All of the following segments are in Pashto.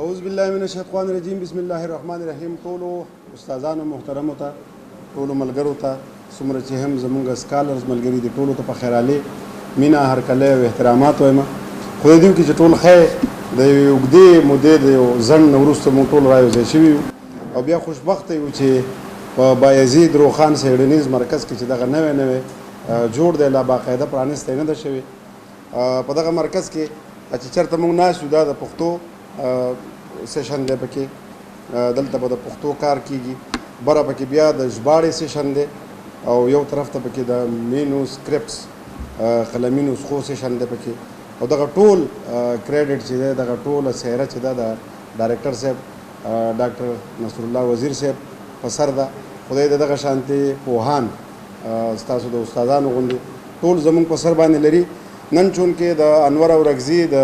اعوذ بالله من الشیطان الرجیم بسم الله الرحمن الرحیم. ټولو استادانو محترمو ته، ټولو ملګرو ته، څومره چې هم زمونږ سکالرز ملګري دي، ټولو ته په خیرالي مینه، هرکلی او احترامات وایم. خدای دې وکړي چې ټول خیر د یوې اوږدې مودې د یو ځنډ نه وروسته موږ ټول رایوځای شوي یو او بیا خوشبخته یو چې په بایزید روخان څېړنیز مرکز کې چې دغه نوی جوړ دی، لا باقاعده پرانیستی نه ده شوې. په دغه مرکز کې چې چېرته موږ ناست یو، دا د پښتو سیشن دی، پکې دلته به د پښتو کار کیږي، بره پکې بیا د ژباړې سیشن دی او یو طرف ته پکې د مینو سکرپټس قلمي نسخو سیشن دی پکې. او دغه ټول کریډټ چې دی، دغه ټوله څهره چې ده د ډایرکټر صاحب ډاکټر نصر الله وزیر صاحب په سر ده. خدای د دغه شانتې پوهان ستاسو د استادانو غوندې ټول زموږ په سر باندې لري. نن چونکې د انور اورکزي د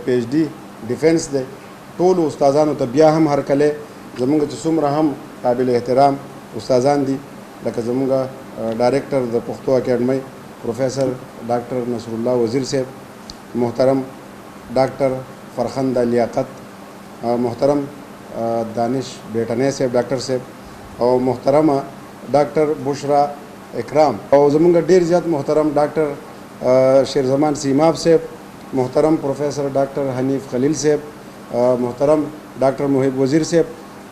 پی ایچ ډي ډیفینس دی، ټولو استادانو ته بیا هم هرکلی. زموږ چې څومره هم قابل احترام استادان دي، لکه زموږ ډایرکټر د پښتو اکیډمۍ پروفیسر ډاکټر نصر الله وزیر صاحب، محترم ډاکټر فرخنده لیاقت، محترم دانش بیٹنی صاحب ډاکټر صاحب، او محترمه ډاکټر بشرا اکرام، او زموږ ډیر زیات محترم ډاکټر شیرزمان سیماب صاحب، محترم پروفیسر ډاکټر حنیف خلیل صاحب، محترم ډاکټر محب وزیر صاحب،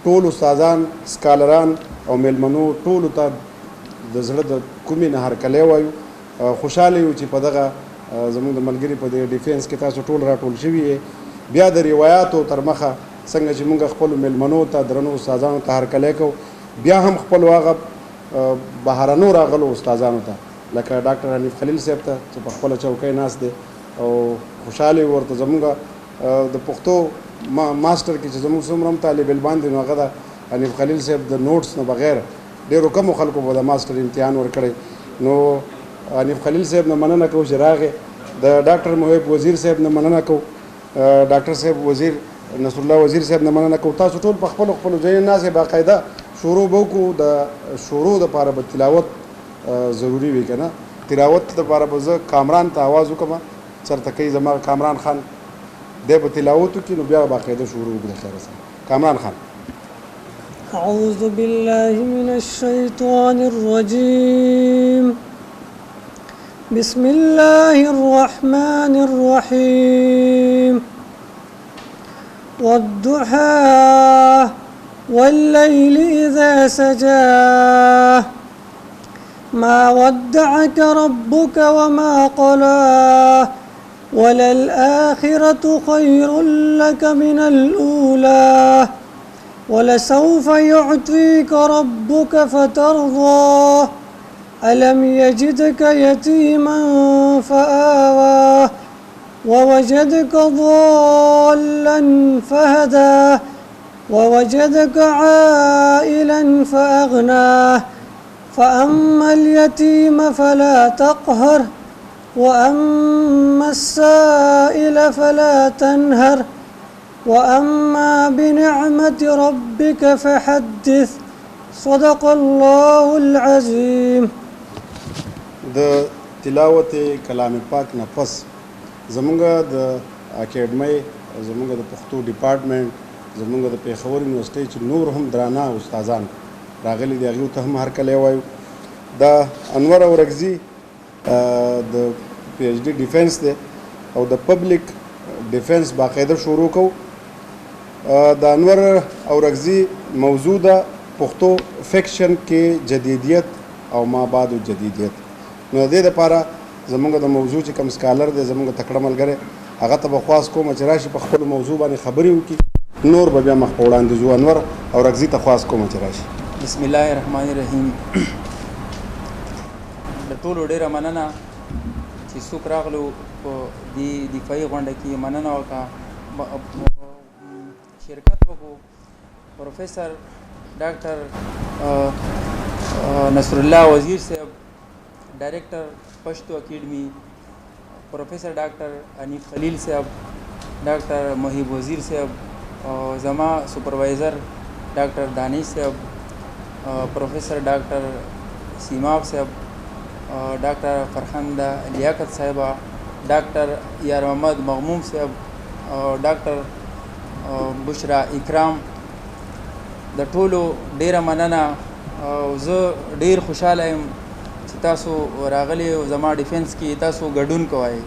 ټول استادان، سکالران او میلمنو ټولو ته د زړه د کومې نه هرکلی وایو. خوشحاله یو چې په دغه زموږ د ملګري په دې ډیفینس کې تاسو ټول راټول شوي یې. بیا د روایاتو تر مخه څنګه چې موږ خپلو میلمنو ته، درنو استادانو ته هرکلی کوو، بیا هم خپلو هغه بهرنو راغلو استادانو ته لکه ډاکټر حنیف خلیل صاحب ته چې په خپله چوکۍ ناست دی او خوشحاله یو ورته. زموږ د پښتو ماسټر کې چې زموږ څومره هم طالب علمان دي، نو هغه د حنیف خلیل صاحب د نوټس نه بغیر ډېرو کمو خلکو به د ماسټر امتحان ورکړی. نو حنیف خلیل صاحب نه مننه کوو چې راغې، د ډاکټر محب وزیر صاحب نه مننه کوو، ډاکټر صاحب وزیر نصر الله وزیر صاحب نه مننه کوو. تاسو ټول په خپلو خپلو ځایونو ناست یې، باقاعده شروع به وکړو. د شروع دپاره به تلاوت ضروري وي که نه؟ تلاوت دپاره به زه کامران ته آواز وکړم، چېرته کوي زما کامران خان، دی به تلاوت وکړي، نو بیا باقاعده شروع وکړو. د خیره سره کامران خان. أعوذ بالله من الشيطان الرجيم. بسم الله الرحمن الرحيم. والضحى والليل إذا سجى ما ودعك ربك وما قلى وللآخرة خير لك من الأولى ولسوف يعطيك ربك فترضى ألم يجدك يتيما فآوى ووجدك ضالا فهدى ووجدك عائلا فأغنى فأما اليتيم فلا تقهر وأما السائل فلا تنهر وأما بنعمة ربك فحدث. صدق الله العظيم. د تلاوت کلام پاک نه پس زمونږ د اکیډمۍ، زمونږ د پښتو ډپارټمنټ، زمونږ د پېښور یونیورسټۍ چې نور هم درانه استادان راغلي دي، هغوی ته هم هرکلی وایو. دا انور اورکزي د پی ایچ ډي ډیفینس دی او د پبلک ډیفینس باقاعده شروع کوو. د انور اورکزي موضوع ده پښتو فکشن کې جدیدیت او ما بعد جدیدیت. نو د دې دپاره زموږ د موضوع چې کوم سکالر دی، زموږ تکړه ملګری، هغه ته به خواست کوم چې راشي په خپلو موضوع باندې خبرې وکړي، نور به بیا مخ په وړاندې ځو. انور اورکزي ته خواست کوم چې راشي. بسم الله الرحمن الرحیم. د ټولو ډېره مننه چې څوک راغلو په دې دفاعي غونډه کې. مننه وکړه، شرکت وکړو. پروفیسر ډاکټر نصر الله وزیر صاحب، ډایرکټر پښتو اکیډمي، پروفیسر ډاکټر حنیف خلیل صاحب، ډاکټر محب وزیر صاحب، او زما سپروایزر ډاکټر دانش صاحب، پروفیسر ډاکټر سیماب صاحب، ډاکټر فرخنده لیاقت صاحبه، ډاکټر یار محمد مغموم صاحب، ډاکټر بشرا اکرام د ټولو ډیره مننه او زه ډیر خوشاله یم چې تاسو راغلي او زما ډیفنس کې تاسو ګډون کوئ.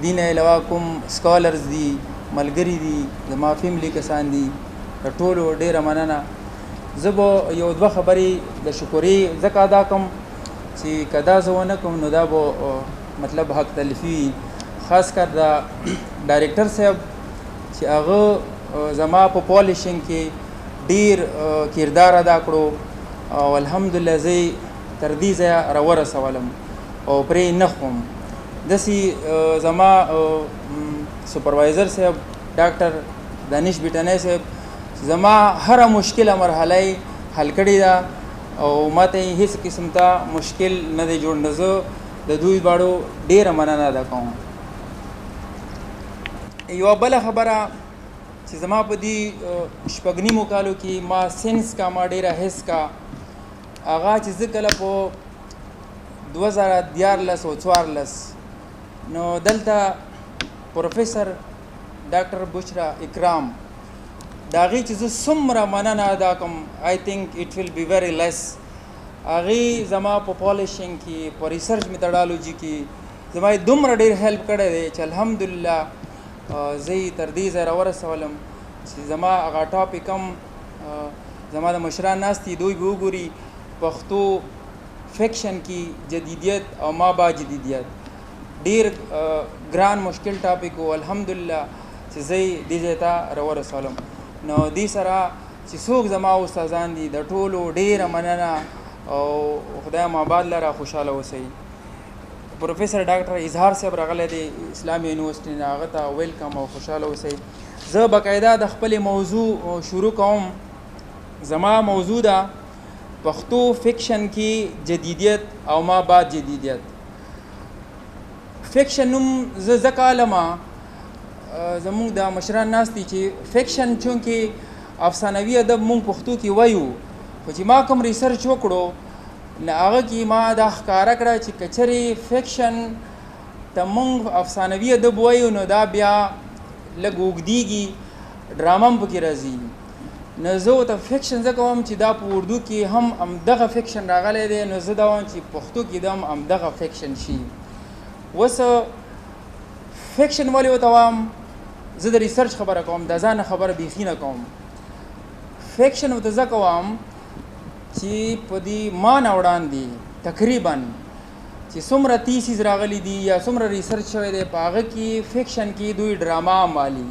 دین علاوه کوم سکالرز دي ملګري دي زما فیملی کسان دي د ټولو ډیره مننه. زه به یو دوه خبرې د شکرې ځکه ادا کوم چې که دا زه ونه کوم نو دا به مطلب حق تلفي وي. خاص کر د ډایرکټر صاحب چې هغه زما په پالیشنګ کې ډیر کردار ادا کړو او الحمدلله زه تر دې ځایه راورسولم او پرې نه خورم. داسې زما سپروایزر صاحب ډاکټر دانش بیټنی صاحب زما هره مشکله مرحله حل کړې ده او ماته هیڅ قسم ته مشکل نه دی جوړ. نه زه د دوی دواړو ډیره مننه ادا کوم. یوه بله خبره چې زما په دې شپږ نیمو کالو کې ما سینس کا ما ډیره حس کا هغه چې زه کله په 2014 او 14 نو دلته پروفیسر ډاکټر بشرا اکرام د هغې چې زه څومره مننه ادا کوم آی تھنک اټ ویل بی ویری لیس. هغې زما په پالیشنګ کې په ریسرچ میتھډالوجي کې زما یې دومره ډېر هیلپ کړی دی چې الحمدلله زه یې تر دې ځای راورسولم چې زما هغه ټاپک هم زما د مشران ناست دي دوی به وګوري پښتو فکشن کې جدیدیت او ما با جدیدیت ډېر ګران مشکل ټاپک و. الحمدلله چې زه یې دې ځای ته راورسولم. نو دې سره چې څوک زما استادان دي د ټولو ډېره مننه او خدای مو آباد لره خوشحاله اوسئ. پروفیسر ډاکټر اظهار صاحب راغلی دی اسلامي یونیورسټي نه هغه ته ویلکم او خوشحاله اوسئ. زه باقاعده د خپلې موضوع شروع کوم. زما موضوع ده پښتو فکشن کې جدیدیت او ما بعد جدیدیت. فکشن نوم زه ځکه علمه زمونږ د مشران ناست دي چې فکشن چونکې افسانوي ادب مونږ پښتو کې وایو خو چې ما کوم ریسرچ وکړو نو هغه کې ما دا ښکاره کړه چې که چېرې فکشن ته مونږ افسانوي ادب وایو نو دا بیا لږ اوږدېږي ډرامه هم پکې راځي. نو زه ورته فکشن ځکه وایم چې دا په اردو کې هم همدغه فکشن راغلی دی نو زه دا وایم چې پښتو کې دا هم همدغه فکشن شي. اوس فکشن ولې ورته وایم زه د ریسرچ خبره کوم د ځان خبره بیخي نه کوم. فکشن ورته ځکه وایم چې په دې ما نه وړاندې تقریبا چې څومره تیسیز راغلی دي یا څومره ریسرچ شوی دی په هغه کې فکشن کې دوی ډراما مالي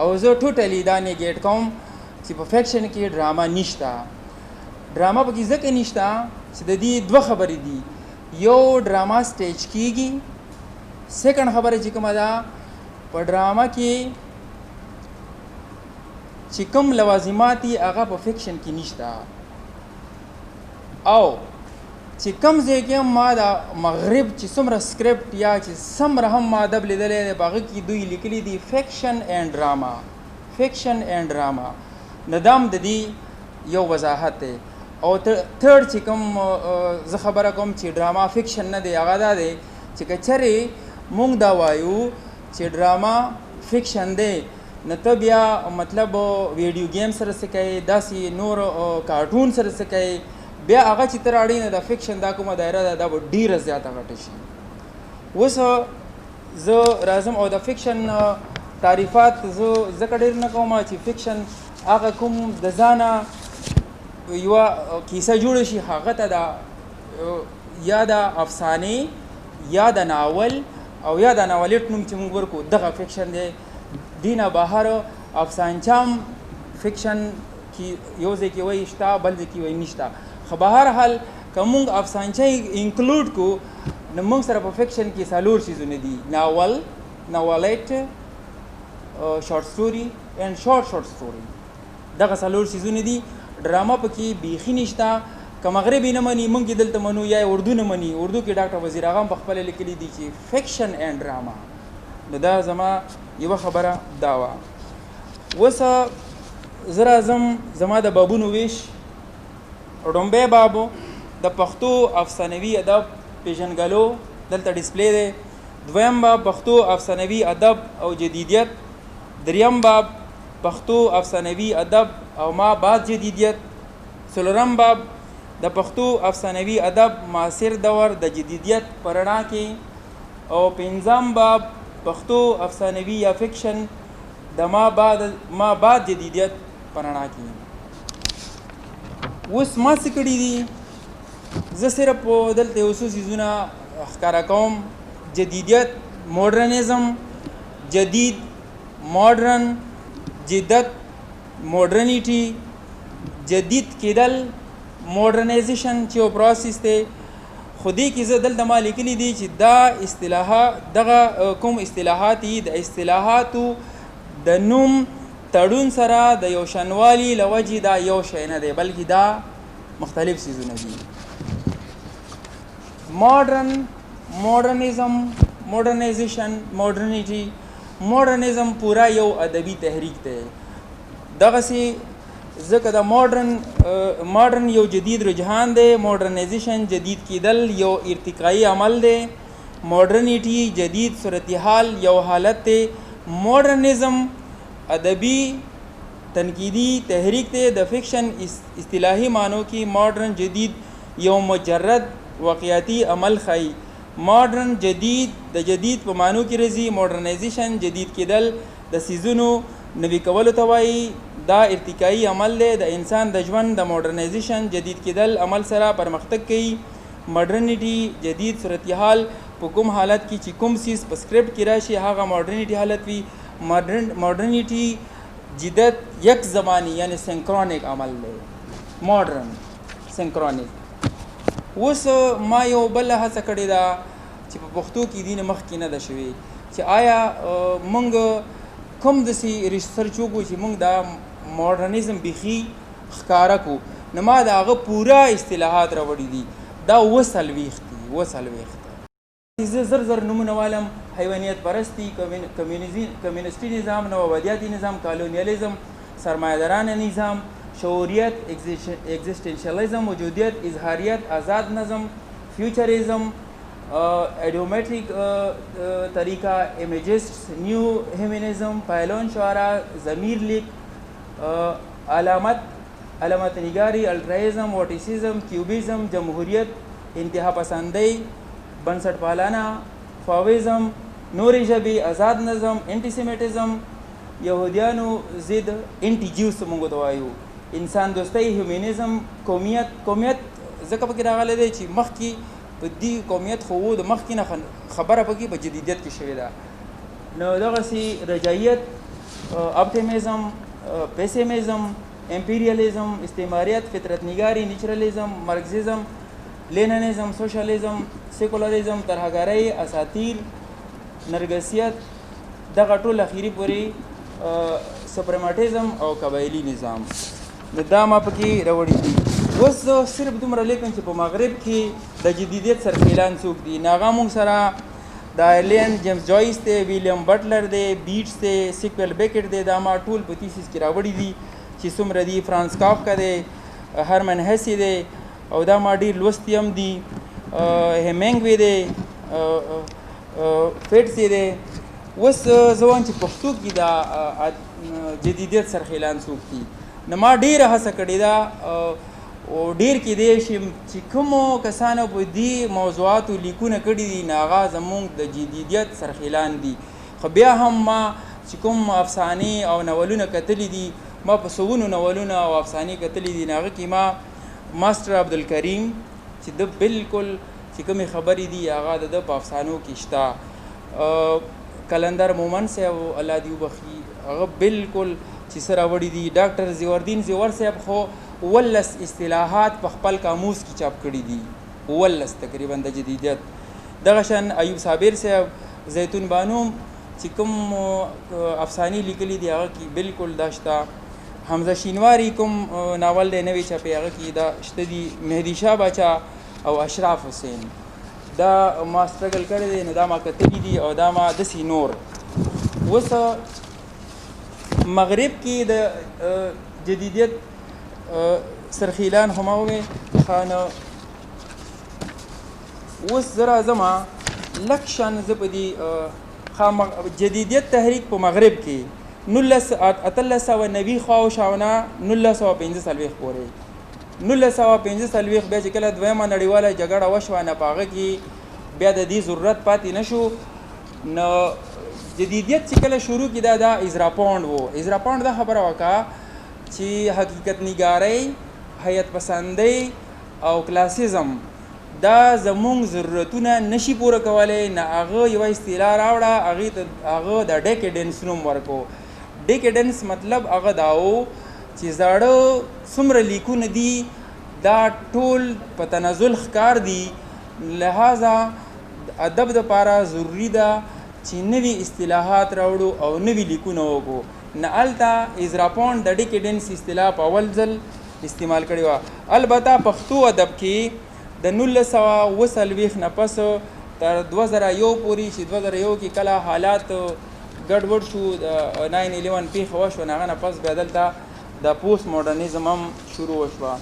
او زه ټوټلی دا نیګیټ کوم چې په فکشن کې ډراما نشته. ډراما پکې ځکه نشته چې د دې دوه خبرې دي. یو ډراما سټیج کېږي. سیکنډ خبره چې کومه ده په ډراما کې چې کوم لوازمات دي هغه په فکشن کې نشته. او چې کوم ځای کې ما د مغرب چې څومره سکرپټ یا چې څومره هم ما ادب لیدلی دی په هغه کې دوی لیکلي دي فکشن اینډ ډراما فکشن اینډ ډراما. نو دا هم د دې یو وضاحت دی. او تھرډ چې کوم زه خبره کوم چې ډراما فکشن نه دی هغه دا دی چې که چېرې مونږ دا وایو چې ډراما فکشن دی نو ته بیا مطلب ویډیو گیم سره څه کوې داسې نور کارټون سره څه کوې بیا هغه چې ته راړې نه د فکشن دا کومه دایره ده دا به ډېره زیاته غټه شي. اوس زه راځم او د فکشن تعریفات زه ځکه ډېر نه کوم چې فکشن هغه کوم د ځانه یوه کیسه جوړه شي هغه ته د یا د افسانې یا د ناول او یا د ناولېټ نوم چې موږ ورکو دغه فکشن دی. دې نه بهر افسانچه هم فکشن کې یو ځای کې وایي شته بل ځای کې وایي نشته. خو به هر حال که موږ افسانچه انکلوډ کړو نو موږ سره په فکشن کې څلور څیزونه دي. ناول ناولېټ شارټ سټوري اینډ شارټ سټوري دغه څلور څیزونه دي. ډراما پکې بیخي نشته. که مغربي نه مني موږ دلته منو یا اردو نه مني. اردو کې ډاکټر وزیر اغا هم پخپله لیکلي دي چې فکشن اینډ ډراما. نو دا زما یوه خبره دا وه. اوس زه راځم زما د بابونو ویش. ړومبی بابو د پښتو افسانوي ادب پیژنګلو دلته ډسپلی دی. دویم باب پښتو افسانوي ادب او جدیدیت. دریم باب پښتو افسانوي ادب او ما بعد جدیدیت. څلورم باب د پښتو افسانوي ادب معاصر دور د جدیدیت په رڼا کې. او پنځم باب پښتو افسانوي یا فکشن د ما بعد جدیدیت په رڼا کې. اوس ما څه کړي دي، زه صرف دلته یو څو څیزونه ښکاره کوم. جدیدیت، ماډرنیزم، جدید، ماډرن، جدت، ماډرنیټي، جدید کېدل، ماډرنایزیشن چې یو پروسس دی. خو دې کې زه دلته ما لیکلي دي چې دا اصطلاحات، دغه کوم اصطلاحات دي، د اصطلاحاتو د نوم تړون سره د یو شنوالي له وجې دا یو شی نه دی، بلکې دا مختلف څیزونه دي. ماډرن، ماډرنیزم، ماډرنایزیشن، ماډرنیټي. ماډرنیزم پورا یو ادبي تحریک دی. دغسې ځکه د ماډرن یو جدید رجحان دی، ماډرنایزیشن جدید کېدل یو ارتقایي عمل دی، ماډرنیټي جدید صورتحال یو حالت دی. ماډرنیزم ادبي تنقیدي تحریک دی. د فکشن اصطلاحي معنو کې ماډرن جدید یو مجرد واقعیتي عمل ښیي. ماډرن جدید د جدید په معنو کې راځي. ماډرنایزیشن جدید کېدل د څیزونو نوي کولو ته وایي. دا ارتقایي عمل دی. د انسان د ژوند د ماډرنایزیشن جدید کېدل عمل سره پرمختګ کوي. ماډرنیټي جدید صورتحال په کوم حالت کې چې کوم څیز په سکرپټ کې راشي هغه ماډرنیټي حالت وي. ماډرنیټي جدت یک زمانی یعنی سنکرونیک عمل دی. ماډرن سنکرونیک. اوس ما یو بل هڅه کړې ده چې په پښتو کې دین مخکې نه ده شوې چې آیا موږ کوم داسې ریسرچ وکړو چې موږ دا ماډرنیزم بیخي ښکاره کړو. نو ما د هغه پوره اصطلاحات راوړي دي. دا 40 دي. 40 زه زر نومونه والم: حیوانیت پرستی، کمیونسټي نظام، نوآبادیاتي نظام، کالونیالیزم، سرمایه‌دارانه نظام، شعوریت، ایگزیسټنشلیزم، وجودیت، اظهاریت، آزاد نظم، فیوچریزم، ایڈیومیٹرک طریقہ، امیجسٹ، نیو ہیومنزم، پہلون شعرا، ضمیر لیک، علامت نگاری، الٹرائزم، واٹیسزم، کیوبیزم، جمہوریت، انتہا پسندی، بنسٹ پالانہ، فاویزم، نوری ژبې، آزاد نظم، انټي سیمیټزم، یهودیانو ضد انټي جیوس موږ ته وایو، انسان دوستی، هیومنزم، قومیت ځکه پکې راغلی دی چې مخکې په دې قومیت خو د مخکې نه خبره پکې په جدیدیت کې شوې ده. نو دغسې رجایت، اپټیمیزم، پیسیمیزم، امپیریالیزم، استعماریت، فطرت نگاری، نیچرلیزم، مارکسیزم، لیننزم، سوشلیزم، سیکولریزم، ترهګرۍ، اساطیر، نرګسیت، دغه ټول اخیري پورې سپرماټیزم او قبایلي نظام. نو دا ما پکې راوړي دي. اوس زه صرف دومره لیکم چې په مغرب کې د جدیدیت سرخیلان څوک دي. نو هغه موږ سره د آیرلینډ جیمز جویس دی، ویلیام بټلر دی، بیټس دی، سیکویل بیکټ دی. دا ما ټول په تیسیس کې راوړي دي چې څومره دي. فرانس کافکا دی، هرمن هیسي دی، او دا ما ډېر لوستي هم دي. هیمنګوی دی، فیټسي دی. اوس زه وایم چې پښتو کې دا جدیدیت سرخیلان څوک دي. نو ما ډېره هڅه کړې ده او ډېر کیدای شي چې کومو کسانو په دې موضوعاتو لیکونه کړي دي نو هغه زموږ د جدیدیت سرخیلان دي. خو بیا هم ما چې کوم افسانې او ناولونه کتلي دي، ما په سوونو ناولونه او افسانې کتلي دي، نو هغه کې ما ماسټر عبدالکریم چې د بالکل چې کومې خبرې دي هغه د په افسانو کې شته. کلندر مومن صاحب الله دې وبخي، هغه بالکل چې څه راوړي دي. ډاکټر زیوردین زیور صاحب خو 19 اصطلاحات په خپل قاموس کې چاپ کړي دي، 19 تقریبا د جدیدیت. دغه شان ایوب صابر صاحب، زیتون بانو چې کوم افسانې لیکلي دي هغه کې بالکل دا شته. حمزه شینواری کوم ناول دی نوی چاپی هغه کې دا شته دي. مهدي شاه باچا او اشراف حسین دا ما سټرګل کړی دی، نو دا ما کتلي دي او دا ما داسې نور. اوس مغرب کې د جدیدیت سرخیلان خو ما ووې خانه. اوس زه راځم لږ شان زه په دې جدیدیت تحریک په مغرب کې 1890 خواوشاونه 1945 پورې 1945 بیا چې کله دویمه نړیواله جګړه وشوه نه په هغه کې بیا د دې ضرورت پاتې نه شو. نو جدیدیت چې کله شروع کېده دا ازرا پونډ و. ازرا پونډ دا خبره وکړه چې حقیقت نګارۍ، حیات پسندۍ او کلاسیزم دا زمونږ ضرورتونه نشي پوره کولی. نه هغه یوه اصطلاح راوړه، هغه د ډیکیډنس نوم ورکو. ډیکیډنس مطلب هغه دا و چې زاړه څومره لیکونه دي دا ټول په تنزل ښکار دي، لہذا ادب دپاره ضروري ده چې نوي اصطلاحات راوړو او نوي لیکونه وکړو. نه هلته ازرا پونډ د ډیکیډنس اصطلاح په اول ځل استعمال کړې وه. البته پښتو ادب کې د 1940 نه پس تر 2001 پورې چې 2001 کې کله حالات ګډوډ شو، 9/11 پیښه وشوه، نو هغه نه پس بیا دلته د پوسټ ماډرنیزم هم شروع وشوه.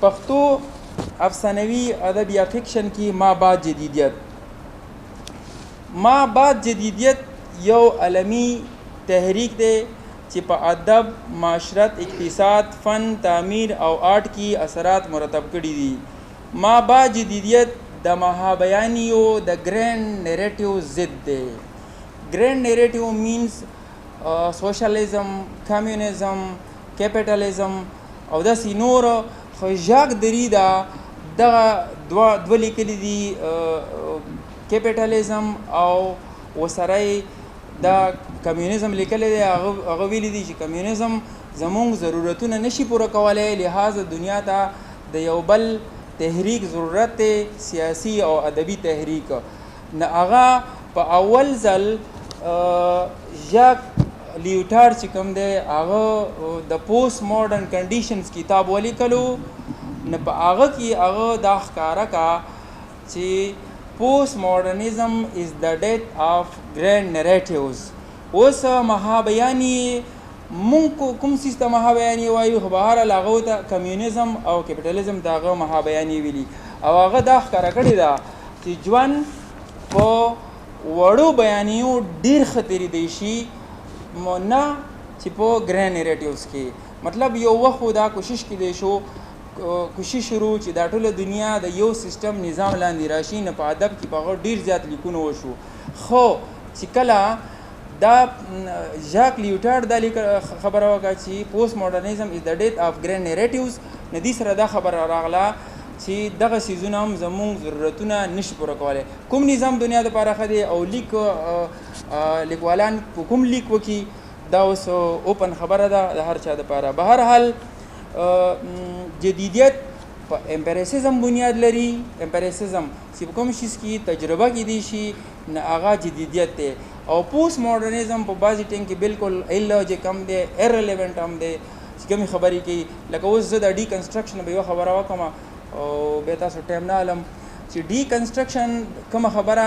پښتو افسانوي ادب یا فکشن کې ما بعد جدیدیت یو عالمي تحریک دی چې په ادب، معاشرت، اقتصاد، فن، تعمیر او آرټ کې اثرات مرتب کړي دي. ما بعد جدیدیت د مهابیانیو د ګرینډ نیریټیو ضد دی. ګرینډ نیریټیو مینز سوشلیزم، کمیونیزم، کیپیټالیزم او داسې نور. خو ژاک دریدا دغه دوه لیکلي دي، کیپیټالیزم او ورسره دا کمیونیزم لیکلی دی. هغه ویلي دي چې کمیونیزم زمونږ ضرورتونه نشي پوره کولی، لہذا دنیا ته د یو بل تحریک ضرورت دی، سیاسی او ادبي تحریک. نه هغه په اول ځل ژاک لیوټار چې کوم دی هغه د پوسټ ماډرن کنډیشنز کتاب ولیکلو. نه په هغه کې هغه دا ښکاره کا چې پوسټ ماډرنیزم از د ډیت آف ګرینډ نیریټیوز. اوس مهابیاني مونږ کوم سیز ته مهابیاني وایو، خو بهرحال هغه ته کمیونیزم او کیپیټالیزم ته هغه مهابیاني ویلي. او هغه دا ښکاره کړې ده چې ژوند په وړو بیانیو ډېر ښه تېرېدی شي، نه چې په ګرینډ نیریټیوز کې. مطلب یو وخت خو دا کوشش کېدی شو، کوشش شروع چې دا ټوله دنیا د یو سیستم نظام لاندې راشي. نه په ادب کې په هغه ډېر زیات لیکونه وشو. خو چې کله دا ژاک لیوټار دا خبره وکړه چې پوسټ ماډرنیزم از د ډیت آف ګرینډ نیریټیوز، نه دې سره دا خبره راغله چې دغه څیزونه هم زمونږ ضرورتونه نشي پوره کولی. کوم نظام دنیا دپاره ښه دی او لیکوالان کوم لیک وکړي دا اوس اوپن خبره ده د هر چا دپاره. بهرحال جدیدیت په امپریسیزم بنیاد لري. امپریسیزم چې په کوم شیز کې تجربه کېدی شي نه هغه جدیدیت دی. او پوسټ ماډرنیزم په بعضې ټیم کې بالکل ایلوجیک هم دی، ایرلیونټ هم دی چې کومې خبرې کوي. لکه اوس زه د ډي کنسټرکشن به یوه خبره وکړم او بیا تاسو ټایم نه علم چې ډي کنسټرکشن کومه خبره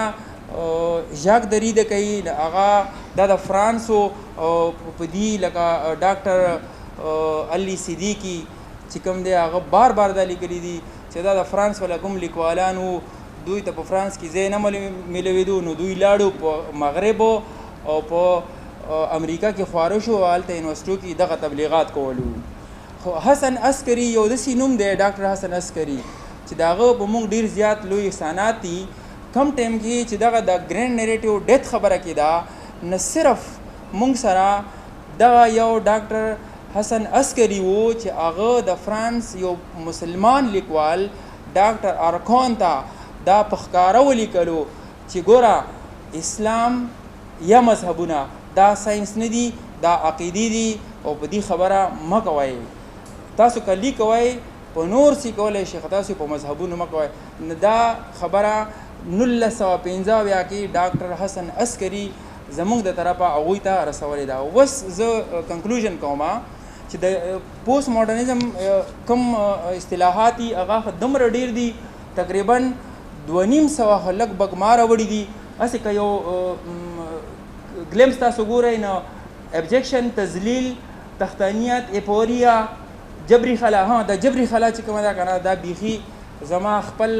ژاک دریده کوي، هغه دا د فرانس او په دې لکه ډاکټر علي صدیقي چې کوم دی هغه بار دا لیکلي دي چې دا د فرانس والا کوم لیکوالان وو، دوی ته په فرانس کې ځای نه میلوېدو، نو دوی لاړو په مغرب او په امریکا کې خواره شو او هلته یونیورسټو کې دغه تبلیغات کولو. خو حسن عسکري یو داسې نوم دی، ډاکټر حسن عسکري، چې د هغه په موږ ډېر زیات لوی احسانات دي. کم ټایم کې چې دغه د ګرینډ نیریټیو ډیت خبره کېده، نه صرف موږ سره دغه یو ډاکټر حسن عسکري و چې هغه د فرانس یو مسلمان لیکوال ډاکټر ارکان ته دا په ښکاره ولیکلو چې ګوره اسلام یا مذهبونه دا ساینس نه دي، دا عقیدې دي او په دې خبره مه کوئ. تاسو که لیک کوئ په نور څه کولی شي، خو تاسو په مذهبونو مه کوئ. دا خبره 1915 کې ډاکټر حسن عسکري زمونږ د طرفه هغوی ته رسولې ده. اوس زه کنکلوژن کوم چې د پوسټ ماډرنیزم کوم اصطلاحات دي هغه دومره ډېر دي، تقریبا 250 لږ بګما راوړي دي. هسې که یو ګلیمس تاسو ګورئ نو ابجیکشن، تذلیل، تختانیت، اپوریا، جبري خلا. د جبري خلا چې کومه ده که نه، دا بیخي زما خپل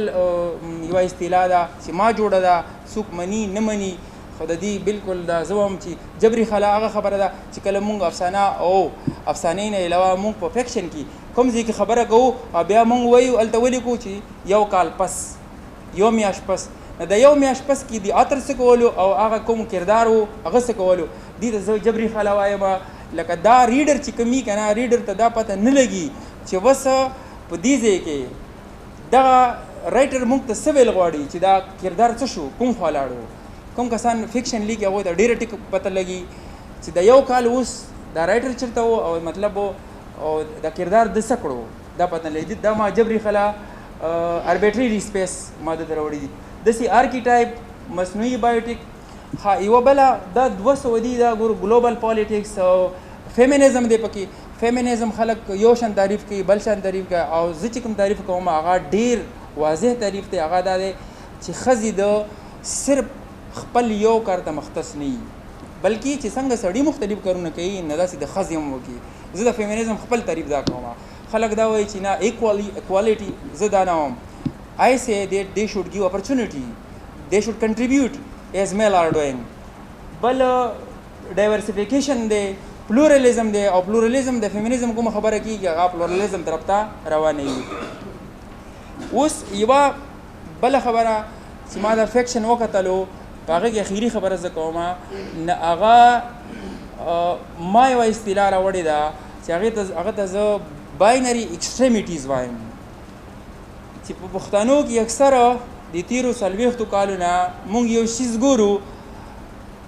یوه اصطلاح ده چې ما جوړه ده، څوک مني نه مني، خو د دې بالکل دا زه وایم چې جبري خلا هغه خبره ده چې کله مونږ افسانه او افسانې نه علاوه مونږ په فکشن کې کوم ځای کې خبره کوو او بیا مونږ وایو هلته ولیکو چې یو کال پس یو میاشت پس د یو میاشت پس کې د اتر څه کولو او هغه کوم کردار و هغه څه کولو دې ته زه جبري خلا وایم لکه دا ریډر چې کمی که نه ریډر ته دا پته نه لګي چې وسه په دې ځای کې دغه رایټر موږ ته څه ویل غواړي چې دا کردار څه شو کوم خوا لاړو کوم کسان فکشن لیکي هغوی ته ډېره ټیک پته لګي چې د یو کال اوس دا رایټر چېرته و او مطلب او دا کردار د څه کړو دا پته نه لګي دا ما جبري خلا اربیټري سپیس ما دته راوړي دي داسې آرکیټایپ مصنوعي بایوټیک ها یوه بله دا 200 دي دا ګورو ګلوبل پالیټکس او فیمینزم دی پکې فیمینزم خلک یو شان تعریف کوي بل شان تعریف کوي او زه چې کوم تعریف کوم هغه ډېر واضح تعریف دی هغه دا دی چې ښځې د صرف خپل یو کار ته مختص نه وي بلکې چې څنګه سړي مختلف کارونه کوي نه داسې د ښځې هم وکړي زه د فیمینزم خپل تعریف دا کوم خلک دا وایي چې نه ایکوالیټي زه دا نه وم I say that they should give opportunity they should contribute as male are doing بل diversification دی پلورالزم دی او پلورالزم د فیمینزم کومه خبره کیږي هغه پلورالزم طرف ته روانه وي اوس یوه بله خبره چې ما د فکشن وکتلو په هغه کې اخري خبره زه کومه نه هغه ما یوه اصطلاح راوړې ده چې هغه ته زه باینري ایکسټریمیټیز وایم چې په پښتنو کې اکثره د تیرو 40 کالو نه موږ یو شیز ګورو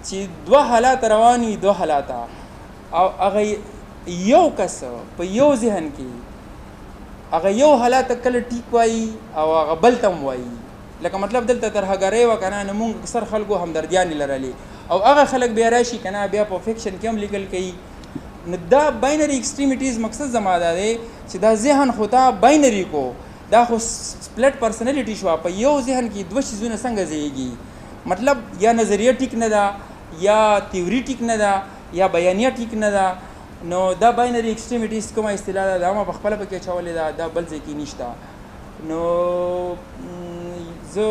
چې دوه حالات روان وي دوه حالات او هغه یو کس په یو ذهن کې هغه یو حالات کله ټیک وایي او هغه بل ته هم وایي لکه مطلب دلته ترهګرۍ وه که نه موږ اکثر خلکو همدردیانې لرلې او هغه خلک بیا راشي که نه بیا په فکشن کې هم لیکل کوي نو دا باینري ایکسټریمیټیز مقصد زما دا دی چې دا ذهن خو تا باینري کو دا خو سپلټ پرسنالټي شوه په یو ذهن کې دوه شیزونه څنګه ځایږي مطلب یا نظریه ټیک نه ده یا تیوري ټیک نه ده یا بیانیه ټیک نه ده نو دا باینري ایکسټریمیټیز کومه اصطلاح ده دا ما په خپله پکې اچولې ده دا بل ځای کې نشته نو زه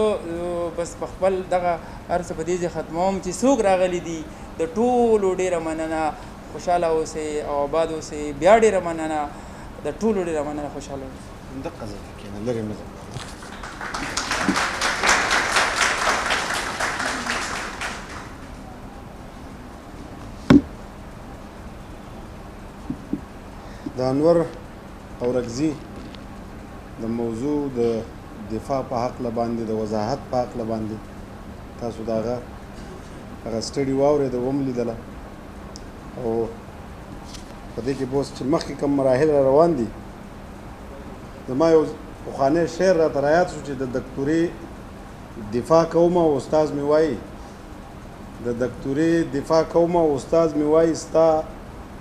بس په خپل دغه هر څه په دې ځای ختموم چې څوک راغلي دي د ټولو ډېره مننه خوشحاله اوسئ او آباد اوسئ بیا ډېره مننه د ټولو ډېره مننه خوشحاله اوسئ دقه ځای کې کښېنه لرې نه ځه د انور اورکزي د موضوع د دفاع په حقله باندې د وضاحت په حقله باندې تاسو د هغه سټډي واورېده وم لیدله او په دې کې به اوس چې مخکې کوم مراحل را روان دي زما یو پخوانی شعر راته رایاد شو چې د دکتورې دفاع کوم او استاذ مې وایي د دکتورې دفاع کوم او استاذ مې وایي ستا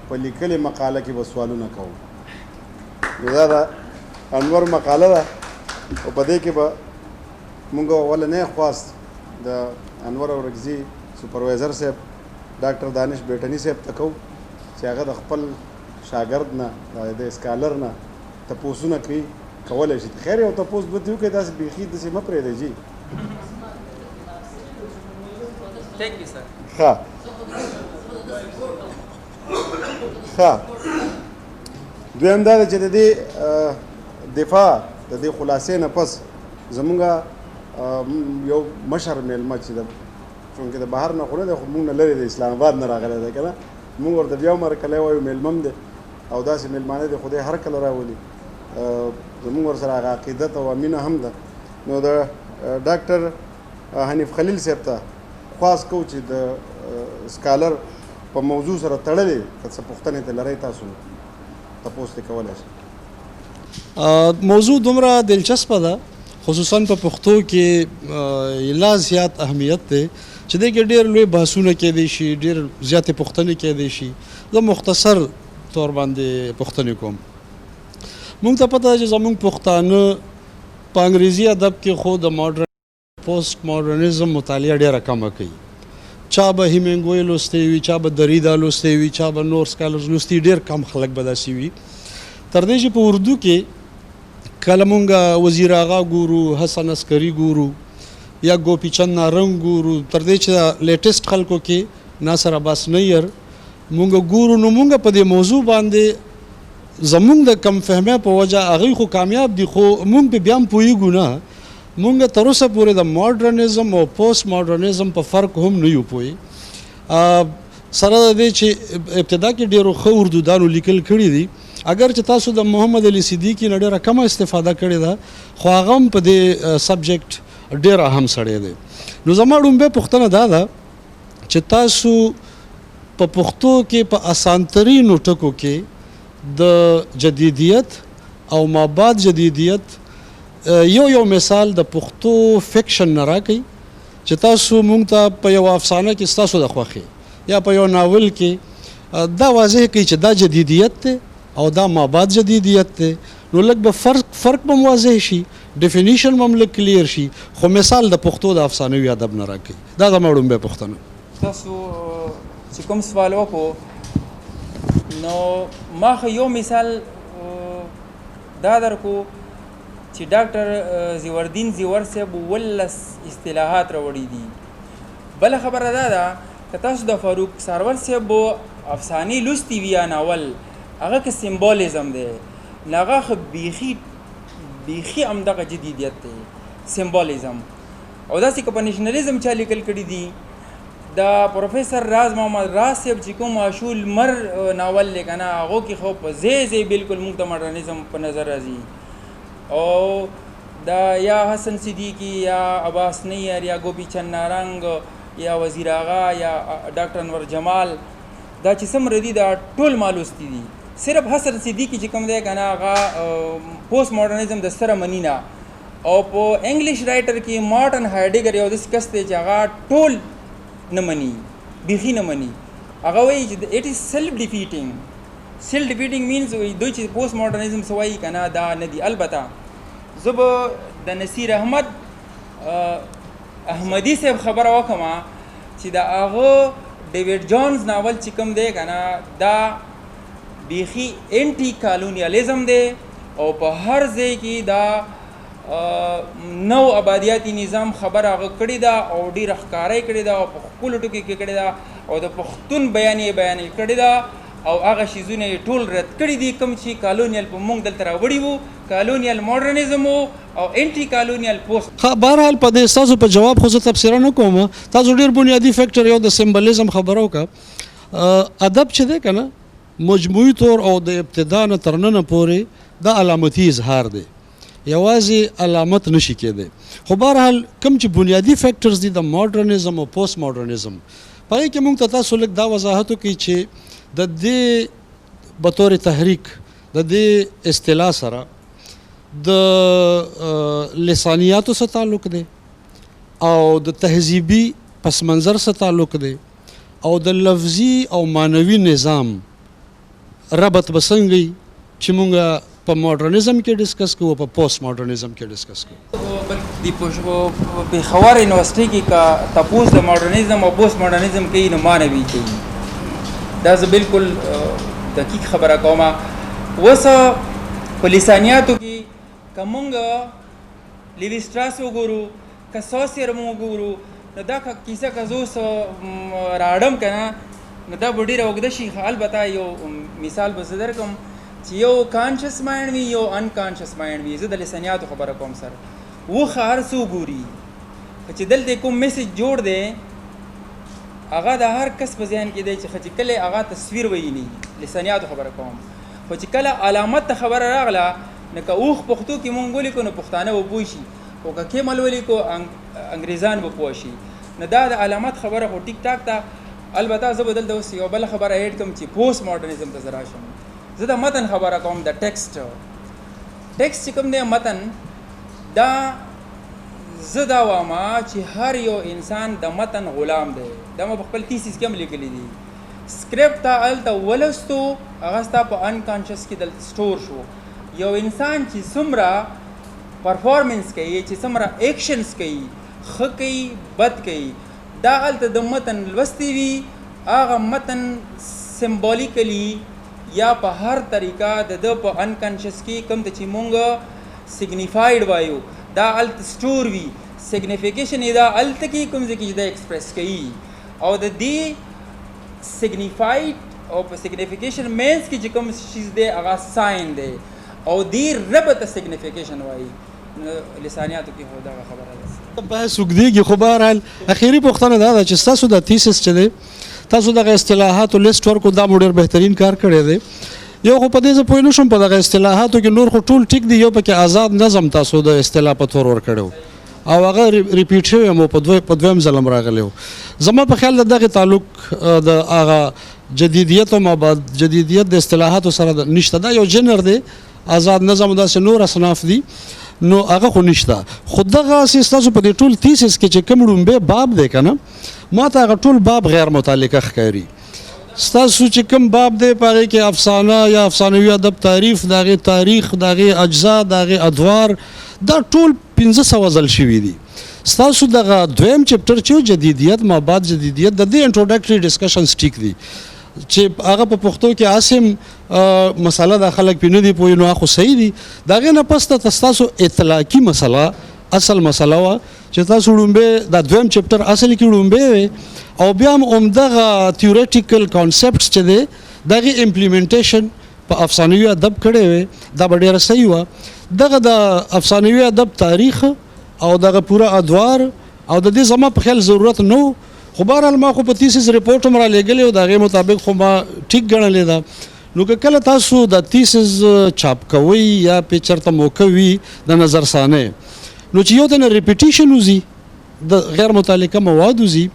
په لیکلې مقاله کې به سوالونه کوم نو دا د انور مقاله ده او په دې کې به مونږ اولنی خواست د انور اورکزي سپروایزر صاحب ډاکټر دانش بیټني صاحب ته کوو چې هغه د خپل شاګرد نه د اسکالر نه تپوسونه کوي کولی شي خیر یو تپوس دوه دې وکړئ داسې بیخي داسې مه پرېږدئ جي ښه ښه دویم دا ده چې د دې دفاع د دې خلاصې نه پس زمونږ یو مشر میلمه چې د چونکې د بهر نه خو نه دی خو مونږ نه لرې د اسلام آباد نه راغلی دی که نه مونږ ورته بیا هم هرکلی وایو میلمه هم دی او داسې میلمانه دی خدای هر کله راولي زمونږ ورسره هغه عقیدت او مینه هم ده نو د ډاکټر حنیف خلیل صاحب ته خواست کوو چې د سکالر په موضوع سره تړلې که څه پوښتنې ته لرئ تاسو تپوس ترې کولی شئ موضوع دومره دلچسپه ده خصوصا په پښتو کې لا زیات اهمیت دی چې دې کې ډېر لوی بحثونه کېدی شي ډېر زیاتې پوښتنې کېدی شي زه مختصر طور باندې پوښتنې کوم مونږ ته پته ده چې زمونږ پښتانه په انګریزي ادب کې خو د ماډرن پوسټ ماډرنزم مطالعه ډېره کمه کوي چا به هیمینګوی لوستی وي چا به دریدا لوستی وي چا به نور سکالرز لوستی ډېر کم خلک به داسې وي تر دې چې په اردو کې کله مونږ وزیر آغا ګورو حسن عسکري ګورو یا ګوپی چند نارنګ ګورو، تر دې چې لیټیسټ خلکو کې ناصر عباس نیر مونږ ګورو. نو مونږ په دې موضوع باندې زمونږ د کم فهمه په وجه هغوی خو کامیاب دي، خو مونږ په بیا هم پوهېږو نه. مونږ تر اوسه پورې د ماډرنزم او پوسټ ماډرنزم په فرق هم نه یو پوهی. سره د دې چې ابتدا کې ډېرو ښه اردودانو لیکل کړي دي، اگر چې تاسو د محمد علي صدیقي نه ډېره کمه استفاده کړې ده، خو هغه هم په دې سبجیکټ ډېر اهم سړی دی. نو زما ډومبۍ پوښتنه دا ده چې تاسو په پښتو کې په اسانترینو ټکو کې د جدیدیت او مابعد جدیدیت یو مثال د پښتو فکشن نه راکړئ چې تاسو مونږ ته په یو افسانه کې ستاسو د خوښې یا په یو ناول کې دا واضح کوي چې دا جدیدیت دی او دا مابعد جدیدیت دی. نو لږ به فرق به واضح شي، ډیفینیشن به هم لږ کلیر شي، خو مثال د پښتو د افسانوي ادب نه راکړئ. دا زما ډومبۍ پوښتنه. تاسو چې کوم سوال وکړو نو ما خو یو مثال دا درکو چې ډاکټر زیوردین زیور صاحب 19 اصطلاحات راوړي دي. بله خبره دا ده که تاسو د فاروق سرور صاحب افسانې لوستي وي یا ناول، هغه که سمبولیزم دی نو هغه خو بیخي همدغه جدیدیت دی، سمبولیزم. او داسې که په نیشنلیزم چا لیکل کړي دي، د پروفیسر راز محمد راز صاحب چې کوم عاشول مر ناول دی که نه، هغو کې خو په ځای بالکل موږ ته ماډرنیزم په نظر راځي. او دا یا حسن صدیقی یا عباس نیر یا ګوپی چند نارنګ یا وزیر آغا یا ډاکټر انور جمال، دا چې څومره دي دا ټول ما لوستي دي. صرف حسن صدیقی چې کوم دی که نه، هغه پوسټ ماډرنیزم د سره مني نه. او په انګلیش رایټر کې مارټن هایډګر یو داسې کس دی چې هغه ټول نه مني، بیخي نه مني. هغه وایي چې اټ از سیلف ډیفیټینګ. سیلف ډیفیټینګ مینز دوی چې پوسټ ماډرنیزم څه وایي که نه، دا نه دي. البته زه به د نصیر احمد احمدي صاحب خبره وکړم چې د هغه ډیوډ جونز ناول چې کوم دی که نه، دا بیخي انټي کالونیالیزم دی او په هر ځای کې دا نو آبادیاتي نظام خبره هغه کړې ده او ډېره ښکاره یې کړې ده او په ښکلو ټکو کې کړې ده او د پښتون بیان یې کړې ده او هغه شیزونه یې ټول رد کړي دي کوم چې کالونیل په موږ دلته راوړي وو، کالونیل ماډرنیزم او انټي کالونیل پوسټ. بهرحال په دې ستاسو په جواب خو زه تبصره نه کوم. تاسو ډېر بنیادي فیکټر یو د سمبولیزم خبره وکړه. ادب چې دی که نه، مجموعي طور او د ابتدا نه تر ننه پورې دا علامتي اظهار دی، یوازې علامت نشي کېدی. خو بهرحال کوم چې بنیادي فیکټرز دي د ماډرنیزم او پوسټ ماډرنیزم، په هغې کې موږ ته تاسو لږ دا وضاحت وکړئ چې د دې بطور تحریک د دې اصطلاح سره د لسانیاتو سره تعلق دی او د تهذیبي پس منظر سره تعلق دی او د لفظي او معنوي نظام ربط به څنګه وي چې موږ په ماډرنیزم کې ډسکس کوو، په پوسټ ماډرنیزم کې ډسکس کوو. د پېښور یونیورسټۍ کې که تپوس د ماډرنیزم او پوسټ ماډرنیزم کوي نو معنوي کوي. دا زه بالکل دقیق خبره کوم. اوس په لسانیاتو کې که موږ لیوی سټراس وګورو، که سوسیر مو وګورو، نو دا کیسه که زه اوس راړم که نه، نو دا به ډېره اوږده شي. البته یو مثال به زه درکړم چې یو کانشس مایند وي یو انکانشس مایند وي. زه د لسانیاتو خبره کوم سره. وخه هر څه وګوري، چې دلته کوم میسج جوړ دی هغه د هر کس په ذهن کې دی چې کله هغه تصویر ویني. لسانیاتو خبره کوم. خو چې کله علامت ته خبره راغله، نو که اوښ پښتو کې مونږ ولیکو نو پښتانه به پوه شي، او که کیمل ولیکو انګریزان به پوه شي. نو دا د علامت خبره خو ټیک ټاک ده. البته زه به دلته اوس یو بله خبره ایډ کوم چې پوسټ ماډرنیزم ته زه راشم. زه د متن خبره کوم، د ټیکسټ چې کوم دی متن، دا زه دا وایم چې هر یو انسان د متن غلام دی. دا ما په خپل تیسیس کې هم لیکلی دي. سکرپټ ته هلته ولستو، هغه ستا په انکانشس کې دلته سټور شو. یو انسان چې څومره پرفارمنس کوي، چې څومره ایکشنز کوي، ښه کوي بد کوي، دا هلته د متن لوستی وي. هغه متن سمبولیکلی یا په هر طریقه د ده په انکانشس کې کوم ته چې مونږ سیګنیفایډ وایو دا هلته سټور وي. سیګنیفیکیشن یې دا هلته کې کوم ځای کې چې دا ایکسپریس کوي او د دې سیګنیفاید او په سیګنیفیکیشن مینس کې چې کوم چیز دی هغه ساین دی او دې ربط ته سیګنیفیکیشن وایي. لسانیاتو کې خو دغه خبره ده. بحث وګدېږي خو بهرحال اخري پوښتنه دا ده چې ستاسو د تھیسس چې دی تاسو دغه اصطلاحاتو لیست ورکو دا مو ډېر بهترین کار کړی دی. یو خو په دې زه پوه نه شوم په دغه اصطلاحاتو کې نور خو ټول ټیک دی یو پکې آزاد نظم تاسو د اصطلاح په تور ورکړی و او هغه ریپیټ شوی مو په دویم ځل راغلی و. زما په خیال د دغې تعلق د هغه جدیدیت او مابعد جدیدیت د اصطلاحاتو سره نشته. دا یو جنر دی آزاد نظم داسې نور اصناف دي نو هغه خو نشته. خو دغسې ستاسو په دې ټول تیسس کې چې کوم ړومبی باب دی که نه ما ته هغه ټول باب غیر متعلقه ښکاري. ستاسو چې کوم باب دی په هغې کې افسانه یا افسانوي ادب تعریف د هغې تاریخ د هغې اجزا د هغې ادوار دا ټول 1500 ځل شوي دي. ستاسو دغه دویم چپټر چې جدیدیت مابعد جدیدیت د دې انټروډکټري ډسکشنز ټیک دي چې هغه په پښتو کې اسیم مسله د خلک پې نه دي پوه نو خو صحیح دي. د هغې نه پس ته ستاسو اطلاقي مسله اصل مسله وه چې تاسو ړومبی دا دویم چپټر اصل کې ړومبی وی او بیا هم همدغه تیوریټیکل کانسپټس چې دی د هغې امپلیمنټیشن په افسانوي ادب کړی وی دا به ډېره صحیح وه. دغه د افسانوي ادب تاریخ او دغه پوره ادوار او د دې زما په خیال ضرورت نه و. خو بهرحال ما خو په تیسس ریپورټ هم رالیږلی و د هغې مطابق خو ما ټیک ګڼلی ده. نو که کله تاسو د تیسس چاپ کوئ یا پې چېرته موقع وي د نظرثانۍ نو چې یو ته نه ریپیټیشن وځي د غیر متعلقه مواد وځي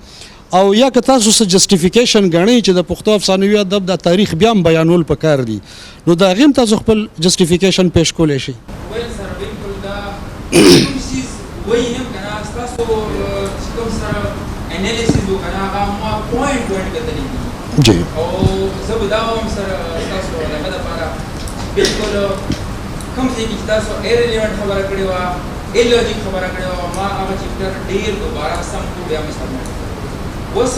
او یا که تاسو څه جسټیفیکیشن ګڼئ چې د پښتو افسانوي ادب د تاریخ بیا هم بیانول پکار دي نو د هغې هم تاسو خپل جسټیفیکیشن پیش کولی شئ. ویل سره بالکل دا کوم چیز وایي نه که نه ستاسو چې کوم سره انالیسیز وکړه هغه ما پوینټ کتلی دي جی او زه به دا وایم سره ستاسو دغه دپاره بالکل کوم ځای کې چې تاسو ایرلیونټ خبره کړې وه ایلوجیک خبره کړې وه ما هغه چپټر ډېر دوباره سم کړو بیا مې سبمټ کړو. اوس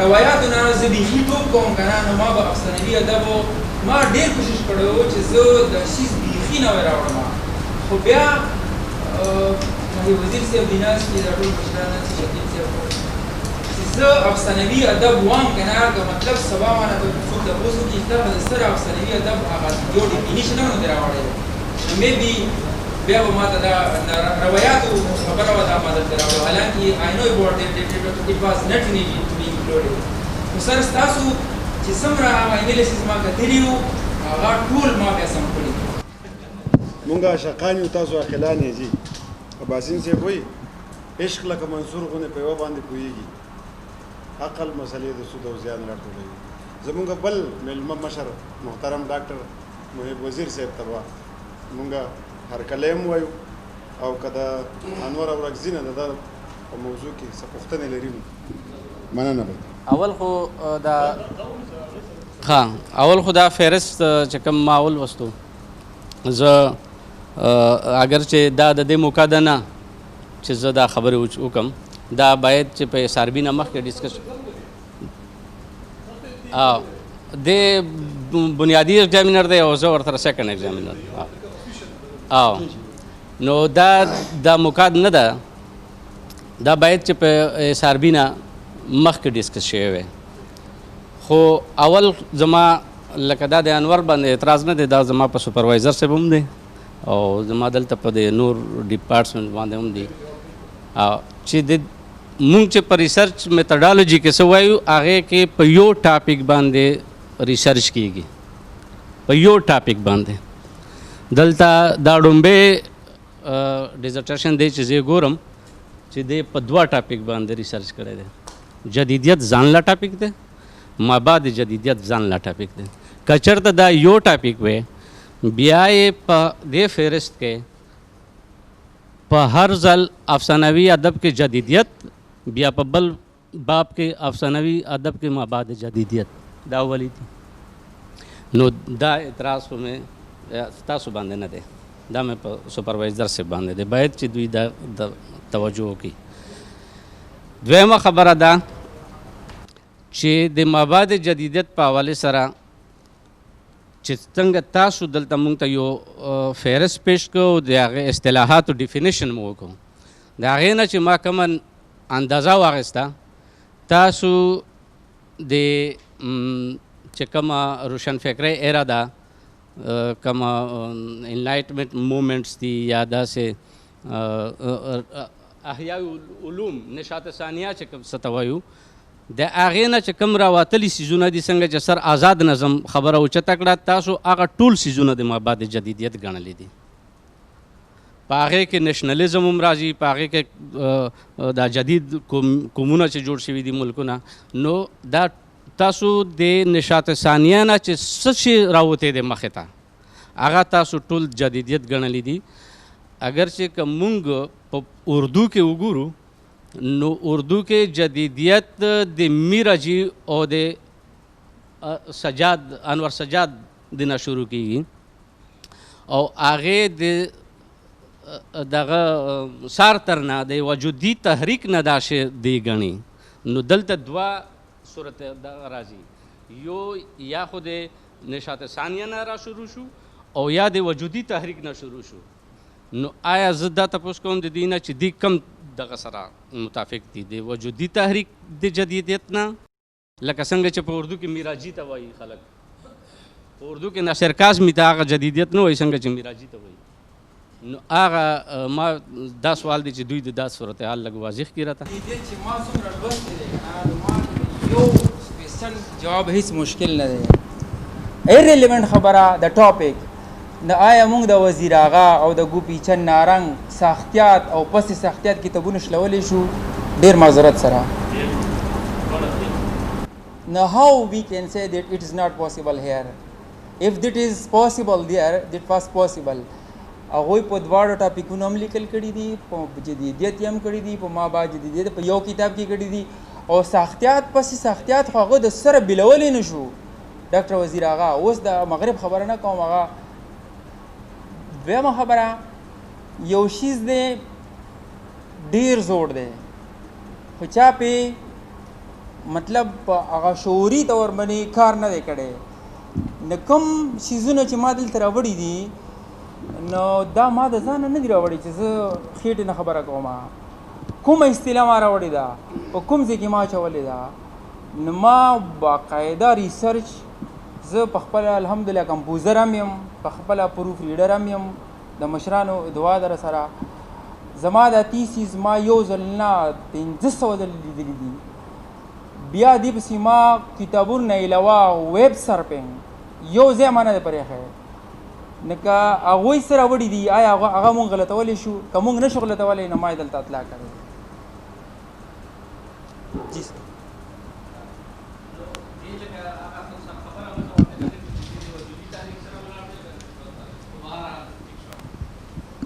روایاتو نه زه بیخي ټوپ کوم که نه نو ما به افسانوي ادبو ما ډېر کوشش کړی و چې زه دا شیز بیخي نوی راوړم خو بیا محی وزیر صاحب دی ناست دي دا ټول مشران چې شکیل صاحب چې زه افسانوي ادب وایم که نه که مطلب سبا مانه به څوک تپوس وکړي چې دغه د ستر افسانوي ادب هغه یو ډیفینیشن هم دی راوړی نو میبي بیا به ما ته دا روایاتو خبره وه دا ما دلته راوړو حالانکې آی نو اباؤټ اټ واز ناٹ نیډ ټو بي انکلوډډ خو سر ستاسو چې څومره هغه انالیسیس ما کتلي وو هغه ټول ما بیا سم کړي. مونږ عاشقان یو تاسو عاقلان یې جي عباسین صاحب وایي عشق لکه منصور غوندې په یوه باندې پوهېږي عقل مسلې د سود او زیان راټولوي. زمونږ بل میلمه مشر محترم ډاکټر محب وزیر صاحب ته به مونږ هرکلی هم وایو او که د انور اورکزي نه د ده په موضوع کې څه پوښتنې لري نو مننه به اول خو دا فهرست چې کوم ما ولوستو زه اگر چې دا د دې موقع ده نه چې زه دا خبرې وکړم دا باید چې په SRB نه مخکې ډسکس د بنیادي ایگزامینر دی او زه ورته سیکنډ ایگزامینر نو دا موقع نه ده دا باید چې په SRB نه مخکې ډسکس شوی وی. خو اول زما لکه دا د انور باندې اعتراض نه دی دا زما په سپروایزر صاحب هم دی او زما دلته په د نور ډپارټمنټ باندې هم دی چې د مونږ چې په ریسرچ میتھډالوجي کې څه وایو هغې کې په یو ټاپک باندې ریسرچ کیږي په یو ټاپک باندې. دلته دا ډومبی ډیزرټیشن دی چې زه ګورم چې دی په دوه ټاپک باندې ریسرچ کړی دی. جدیدیت ځانله ټاپک دی مابعد جدیدیت ځانله ټاپک دی. که چېرته دا یو ټاپک وی بیا یې په دې فهرست کې په هر ځل افسانوي ادب کې جدیدیت بیا په بل باب کې افسانوي ادب کې مابعد جدیدیت دا اولی دي. نو دا اعتراض په مې ستاسو باندې نه دی دا مې په سپروایزر صاحب باندې دی باید چې دوی دا توجه وکړي. دویمه خبره ده چې د مابعد جدیدیت په حوالې سره چې څنګه تاسو دلته مونږ ته یو فهرست پیش کړو د هغې اصطلاحاتو ډیفینیشن مو وکړو د هغې نه چې ما کومه اندازه واخیسته تاسو د چې کومه روشنفکرۍ ایرا ده کومه انلایټمنټ مومنټس دي یا داسې احیاء علوم نشاط ثانیه چې کوم څه ته وایو د هغې نه چې کوم راوتلي څیزونه دي څنګه چې سر آزاد نظم خبره اوچته کړه تاسو هغه ټول څیزونه د مابعد جدیدیت ګڼلي دي په هغې کې نشنلیزم هم راځي په هغې کې دا جدید قومونه چې جوړ شوي دي ملکونه نو دا تاسو د نشاط ثانیه نه چې څه شی راوتی دی مخې ته هغه تاسو ټول جدیدیت ګڼلی دي اگر چې که مونږ په اردو کې وګورو نو اردو کې جدیدیت د میراجي او د سجاد انور سجاد د نه شروع کیږي او هغې د دغه سارتر نه د وجودي تحریک نه دا شی دی ګڼي نو دلته دوه صورت دغه راځي یو یا خو د نشاط ثانیه نه را شروع شو او یا د وجودي تحریک نه شروع شو نو آیا زه دا تپوس کوم د دې نه چې دی کم دغه سره متافق دي د وجودي تحریک د جدیدیت نه لکه څنګه چې په اردو کې میراجي ته وایي خلک په اردو کې ناصر کاظمي ته هغه جدیدیت نه وایي څنګه چې میراجي ته وایي نو هغه ما دا سوال دی چې دوی د دا صورتحال لږ واضح کړي راته چې ما څومره لوستی دی که نه یو کوېسچن جواب هیڅ مشکل نه دی ایرلیونټ خبره د ټاپک د آیا موږ د وزیر آغا او د ګوپی چند نارنګ ساختیات او پس ساختیات کتابونه شلولی شو ډېر معذرت سره Now how we can say that it is not possible here? If that is possible there, that was possible. هغوی په دواړو ټاپکونو هم لیکل کړي دي په جدیدیت یې هم کړي دي په ما با جدیدیت په یو کتاب کې کړي دي او ساختیات پسې ساختیات خو هغه د سره بلولی نه شو ډاکټر وزیر آغا اوس د مغرب خبره نه کوم هغه دویمه خبره یو شیز دی ډېر زوړ دی خو چا پې مطلب په هغه شعوري طور باندې کار نه دی کړی نو کوم شیزونه چې ما دلته راوړي دي نو دا ما د ځانه نه دي راوړي چې زه خېټې نه خبره کومه کومه اصطلاح ما راوړې ده په کوم ځای کې ما اچولې ده نو ما باقاعده ریسرچ زه په خپله الحمدلله کمپوزر هم یم په خپله پروف ریډر هم یم د مشرانو دعا در سره زما دا تیسیز ما یو ځل نه 1500 ځل لیدلی دي بیا دې پسې ما کتابونو نه علاوه ویب سرپنګ یو ځای ما نه دی پرېښی نو که هغوی څه راوړي دي آیا هغه مونږ غلطولی شو که مونږ نه شو غلطولی نو ما یې دلته اطلاع کړی جی سر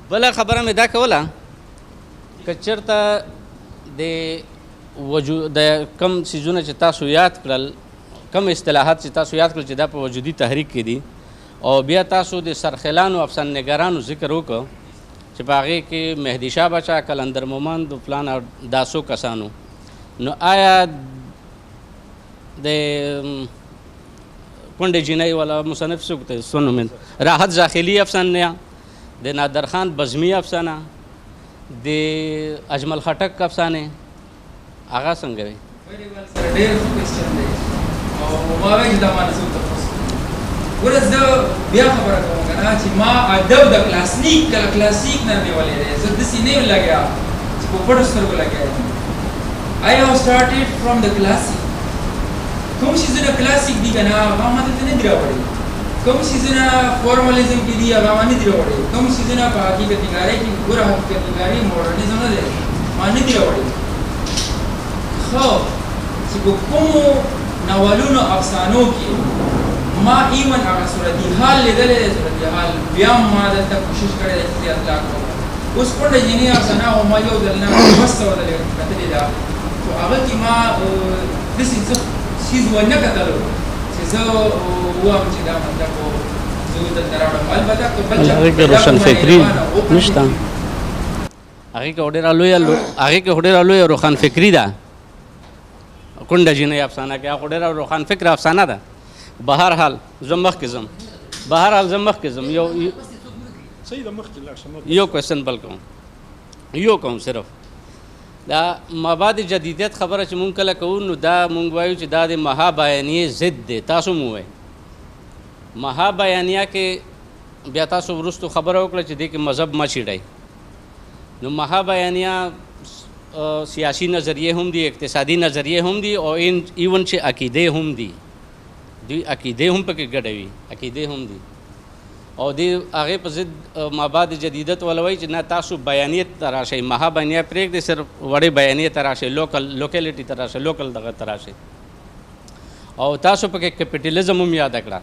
بله خبره مې دا کوله که چېرته د کم څیزونه چې تاسو یاد کړل کم اصطلاحات چې تاسو یاد کړل چې دا په وجودي تحریک کې دي او بیا تاسو د سرخیلانو افسانه نګارانو ذکر وکړو چې په هغې کې مهدي شاه بچا کلندر مومند فلان او دا څو کسانو نو آیا د کونډې جینۍ والا مصنف څوک دی څه نوم یې راحت زاخلي افسانه د نادر خان بزمي افسانه د اجمل خټک افسانې هغه څنګه دی ډېر ښه کوېسچن دی او ما وایي چې دا ما نه څوک تپوس ګوره زه بیا خبره کوم که نه چې ما ادب د کلاسیک کله کلاسیک نه نیولی دی زه داسې نه یم لګیا چې په پټو سترګو لګیا یم I have started from the classic کوم شیزونه کلاسیک دي که نه هغه ما دلته نه دي راوړي کوم شیزونه فارمالیزم کې دي هغه ما نه دي راوړي کوم شیزونه په حقیقت نګارۍ کې ګوره حقیقت نګارۍ موډرنیزم نه دی ما نه دي راوړي خو چې په کومو ناولونو افسانو کې ما ایون هغه صورتحال لیدلی دی صورتحال بیا ما دلته کوشش کړی دی چې اطلاع کړم اوس کونډه جینۍ افسانه خو ما یو ځل نه 200 ځله کتلې ده خو هغه کې ما داسې څه چیز ونه کتلو چې زه ووایم چې دا مطلب زه دلته راوړم البته که بل چا هغې کې روشنفکري نشته هغې کې ډېره لویه روښانفکري ده کونډه جینۍ افسانه کې هغه ډېره روښانفکره افسانه ده بهر حال زه مخکې ځم یو کوېسچن بل کوم یو کوم صرف دا مابعد جدیدیت خبره چې مونږ کله کوو نو دا مونږ وایو چې دا د مهابیانیې ضد دی. تاسو مو وایئ مهابیانیه کې بیا تاسو وروستو خبره وکړه چې دې کې مذهب مه چیډئ. نو مهابیانیه سیاسی نظریې هم دي، اقتصادي نظریې هم دي، او ایون چې عقیدې هم دي. دوی عقیدې هم پکې ګډوي، عقیدې هم دي، او د هغې په ضد مابعد جدیدت والا وایي چې نه تاسو بیانیت ته راشئ، مهابیانیه پرېږدئ، صرف وړې بیانیې ته راشئ، لوکیلټي ته راشئ، لوکل دغه ته راشئ. او تاسو پکې کیپیټلیزم هم یاده کړه،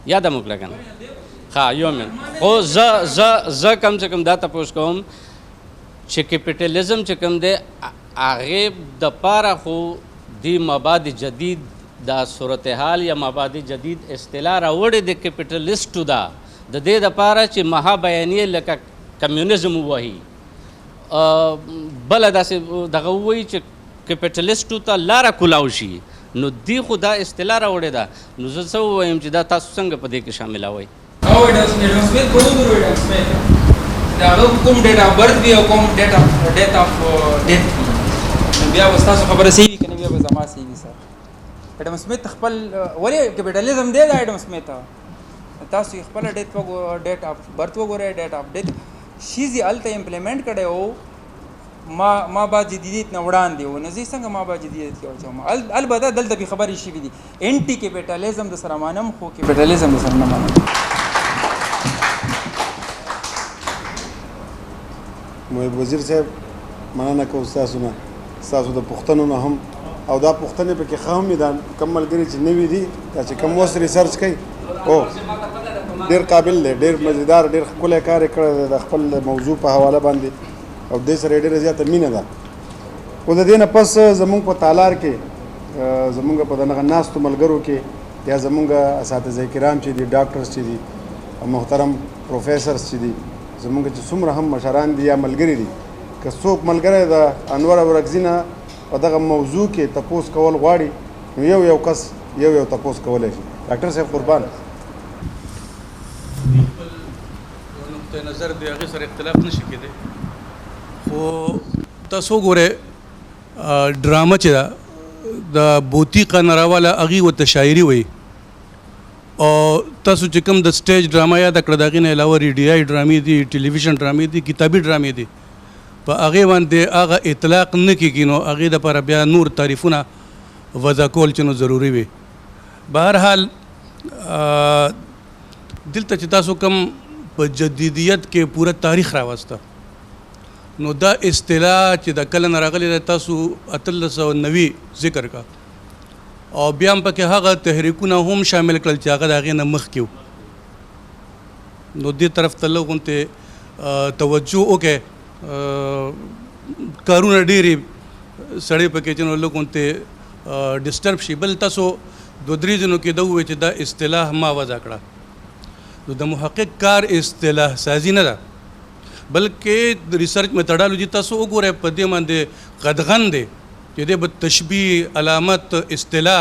یاده مو کړه که نه؟ ښه یو منټ. خو زه کم سے کم دا تپوس کوم چې کیپیټلیزم چې کوم دی هغې دپاره خو د مابعد جدید دا صورتحال یا مابعد جدید اصطلاح راوړې د کیپیټلیسټو ده د دې دپاره چې مهابیانیې لکه کمیونیزم ووهي، بله داسې دغه ووایي چې کیپیټلیسټو ته لاره کولاو شي. نو دی خو دا اصطلاح راوړې ده. نو زه څه ووایم چې دا تاسو څنګه په دې کې شاملوئ؟ د هغه کوم ډیټ اف برث وي او کوم ډیټ اف ډیت اف ډیث وي، نو بیا به ستاسو خبره صحیح وي که نه بیا به زما صحیح وي. سر ایډم سمیت خپل ولې کیپیټلیزم دی دا ایډم سمیت تاسو یې خپله ډیټ اف برث وګورئ، ډیټ اف ډیث شیز یې هلته امپلیمنټ کړی و ما بعد جدیدیت نه وړاندې و. نو زه څنګه ما بعد جدیدیت کې واچوم؟ البته دلته بې خبرې شوي دي. انټي کیپیټلیزم د سره منم، خو کیپیټلیزم د سره نه منم. محب وزیر صاحب مننه کوم ستاسو نه، ستاسو د پوښتنو نه هم، او دا پوښتنې پکې ښه هم دي. کم ملګري چې نوي دي دا چې کوم اوس ریسرچ کوي او ډېر قابل دی، ډېر مزیدار، ډېر ښکلی کار یې کړی دی د خپل موضوع په حواله باندې، او دې سره یې ډېره زیاته مینه ده. خو د دې نه پس زمونږ په تالار کې زمونږ په دغه ناستو ملګرو کې یا زمونږ اساتذه کرام چې دي، ډاکټرز چې دي، محترم پروفیسرز چې دي، زمونږ چې څومره هم مشران دي یا ملګري دي، که څوک ملګری د انور اورکزي نه په دغه موضوع کې تپوس کول غواړي نو یو کس یو تپوس کولی شي. ډاکټر صاحب قربان. خپل نقطه نظر د هغې سره اختلاف نشي کېدی، خو تاسو وګورئ ډرامه چې ده د بوتیقه نه راواله هغې ورته شاعري وایي، او تاسو چې کوم د سټیج ډرامه یاده کړه د هغې نه علاوه ریډیایي ډرامې دي، ټلویزیون ډرامې دي، کتابي ډرامې دي، په هغې باندې هغه اطلاق نه کېږي. نو هغې دپاره بیا نور تعریفونه وضع کول چې نو ضروري وي. بهرحال دلته چې تاسو کوم په جدیدیت کې پوره تاریخ راوسته، نو دا اصطلاح چې د کله نه راغلی ده تاسو 1890 ذکر کا، او بیا هم پکې هغه تحریکونه هم شامل کړل چې هغه د هغې نه مخکې و. نو دې طرف ته لږ غونتې توجه وکړئ. کارونه ډېرې سړی پکې چې نو لږ غونتې ډسټرب شي. بل تاسو 2-3 ځینو کې دا ووایي چې دا اصطلاح ما وضع کړه. نو د محقق کار اصطلاح سازي نه ده، بلکې د ریسرچ میتھډالوجي تاسو وګورئ په دې باندې قدغن دی چې دی به تشبیه، علامت، اصطلاح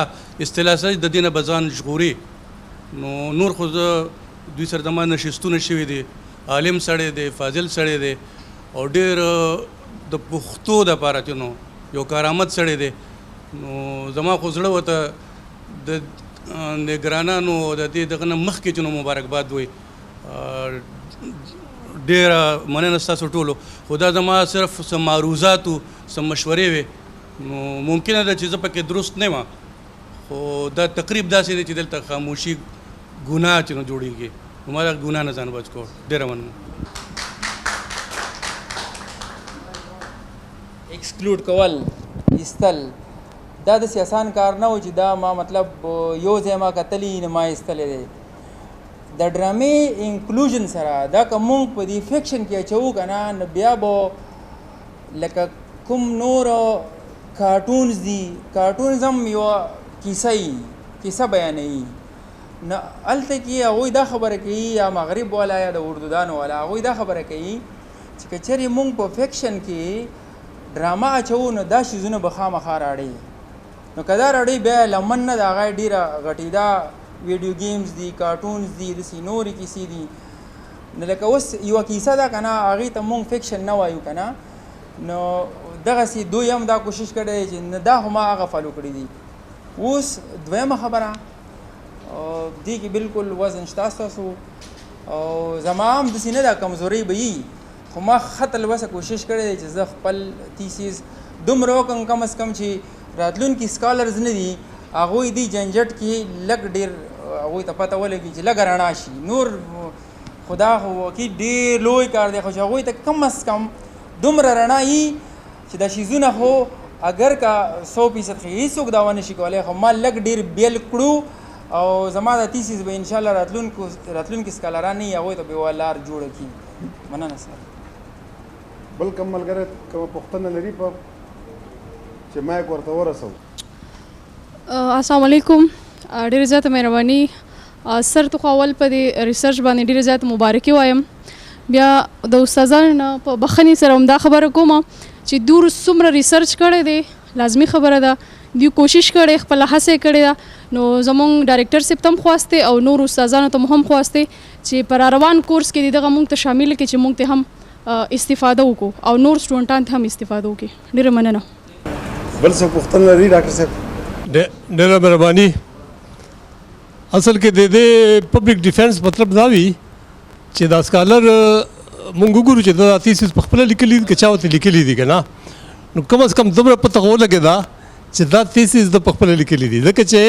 سازي د دې نه به ځان ژغوري. نو نور خو زه دوی سره زما نشستونه شوي دي، عالم سړی دی، فاضل سړی دی، او ډېر د پښتو دپاره چې نو یو کارآمد سړی دی. نو زما خو زړه ورته د نګرانانو د دې دغه نه مخکې چې نو مبارکباد وایي. ډېره مننه ستاسو ټولو. خو دا زما صرف څه معروضاتو څه مشورې وې، نو ممکنه ده چې زه پکې درست نه یم، خو دا تقریب داسې دی چې دلته خاموشي ګناه چې نو جوړېږي. نو ما دا ګناه نه ځان بچ کړو. ډېره مننه. ایکسکلوډ کول، ایستل، دا داسې اسان کار نه و چې دا ما مطلب یو ځای ما کتلی نه ما ایستلی دی. د ډرامې انکلوژن سره دا که موږ په دې فکشن کې اچوو که نه، نو بیا به لکه کوم نور کارټونز دي، کارټونز هم یوه کیسه بیانوي. نو هلته کې هغوی دا خبره کوي، یا مغرب والا یا د اردودانو والا، هغوی دا خبره کوي چې که چېرې موږ په فکشن کې ډرامه اچوو نو دا شیزونه به خامخا راړي. نو که دا راړي بیا لمن نه د هغه ډېره غټېدا ویډیو گیمز دي، کارټونز دي، داسې نورې کیسې دي. نو لکه اوس یوه کیسه ده که نه، هغې ته مونږ فکشن نه وایو که نه، نو دغسې دوی هم دا کوشش کړی چې نه دا خو ما هغه فالو کړي دي. اوس دویمه خبره دې کې بالکل وزن شته ستاسو او زما هم داسې نه ده کمزورۍ به وي خو ما ښه تلوسه کوشش کړی دی چې زه خپل تیسیس دومره وکړم کم از کم چې راتلونکي سکالرز نه دي هغوی دې جنجټ کې لږ ډېر هغوی ته پته ولګي چې لږه رڼا شي. نور خو دا خو اکید ډېر لوی کار دی خو چې هغوی ته کم از کم دومره رڼا وي چې دا شیزونه خو اگر که 100% خو هېڅوک دا ونه شي کولی خو ما لږ ډېر بیل کړو او زما دا تیسیس به انشاءالله راتلونکي سکالران نه وي هغوی ته به یوه لار جوړه کړي. مننه سر. بل کوم ملګری کومه پوښتنه لري په چې مایک ورته ورسوو؟ السلام علیکم. ډېره زیاته مهرباني سر ته خو اول په دې ریسرچ باندې ډېره زیاته مبارکي وایم. بیا د استادانو نه په بخښنې سره هم دا خبره کوم چې دوی څومره ریسرچ کړی دی لازمي خبره ده دوی کوشش کړی خپله هڅه کړې ده. نو زموږ ډایرکټر صاحب ته هم خواستی او نور استادانو ته هم خواستی چې په روان کورس کې دغه موږ ته شامل کړي چې موږ ته هم استفاده وکړو او نور سټوډنټان ته هم استفاده وکړي. ډېره مننه. بل څه پوښتنه لري ډاکټر صاحب؟ ډېره مهرباني. اصل کې د دې پبلک ډیفینس مطلب دا وي چې دا سکالر مونږ وګورو چې دا تیسیس په خپله لیکلي دي که چا ورته لیکلي دي که نه نو کم از کم دومره پته خو ولګېده چې دا تیسیس د په خپله لیکلي دي ځکه چې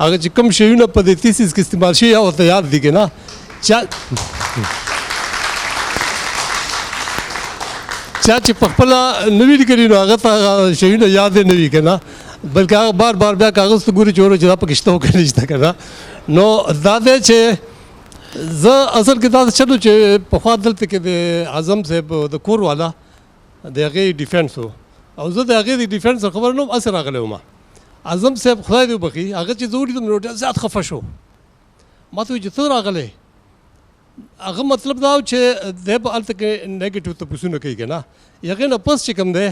هغه چې کوم شیونه په دې تیسیس کې استعمال شوي یا ورته یاد دي که نه چا چې په خپله نه وي لیکلي نو هغه ته شیونه یاد یې نه وي که نه بلکې هغه بار بار بیا کاغذ ته ګوري چې ورو چې دا پکې شته او که نشته که نه. نو دا دی چې زه اصل کې دا چلو چې پخوا دلته کې د اعظم صاحب د کور والا د هغې ډیفینس و او زه د هغې د ډیفینس خبره نه وم هسې راغلی وم. اعظم صاحب خدای دې وبخي هغه چې زه ولیدم نو ډېر زیات خفه شو. ما ته وایي چې ته راغلی هغه مطلب دا و چې دی به هلته کې نیګیټیو تپوسونه کوي که نه هغې نه پس چې کوم دی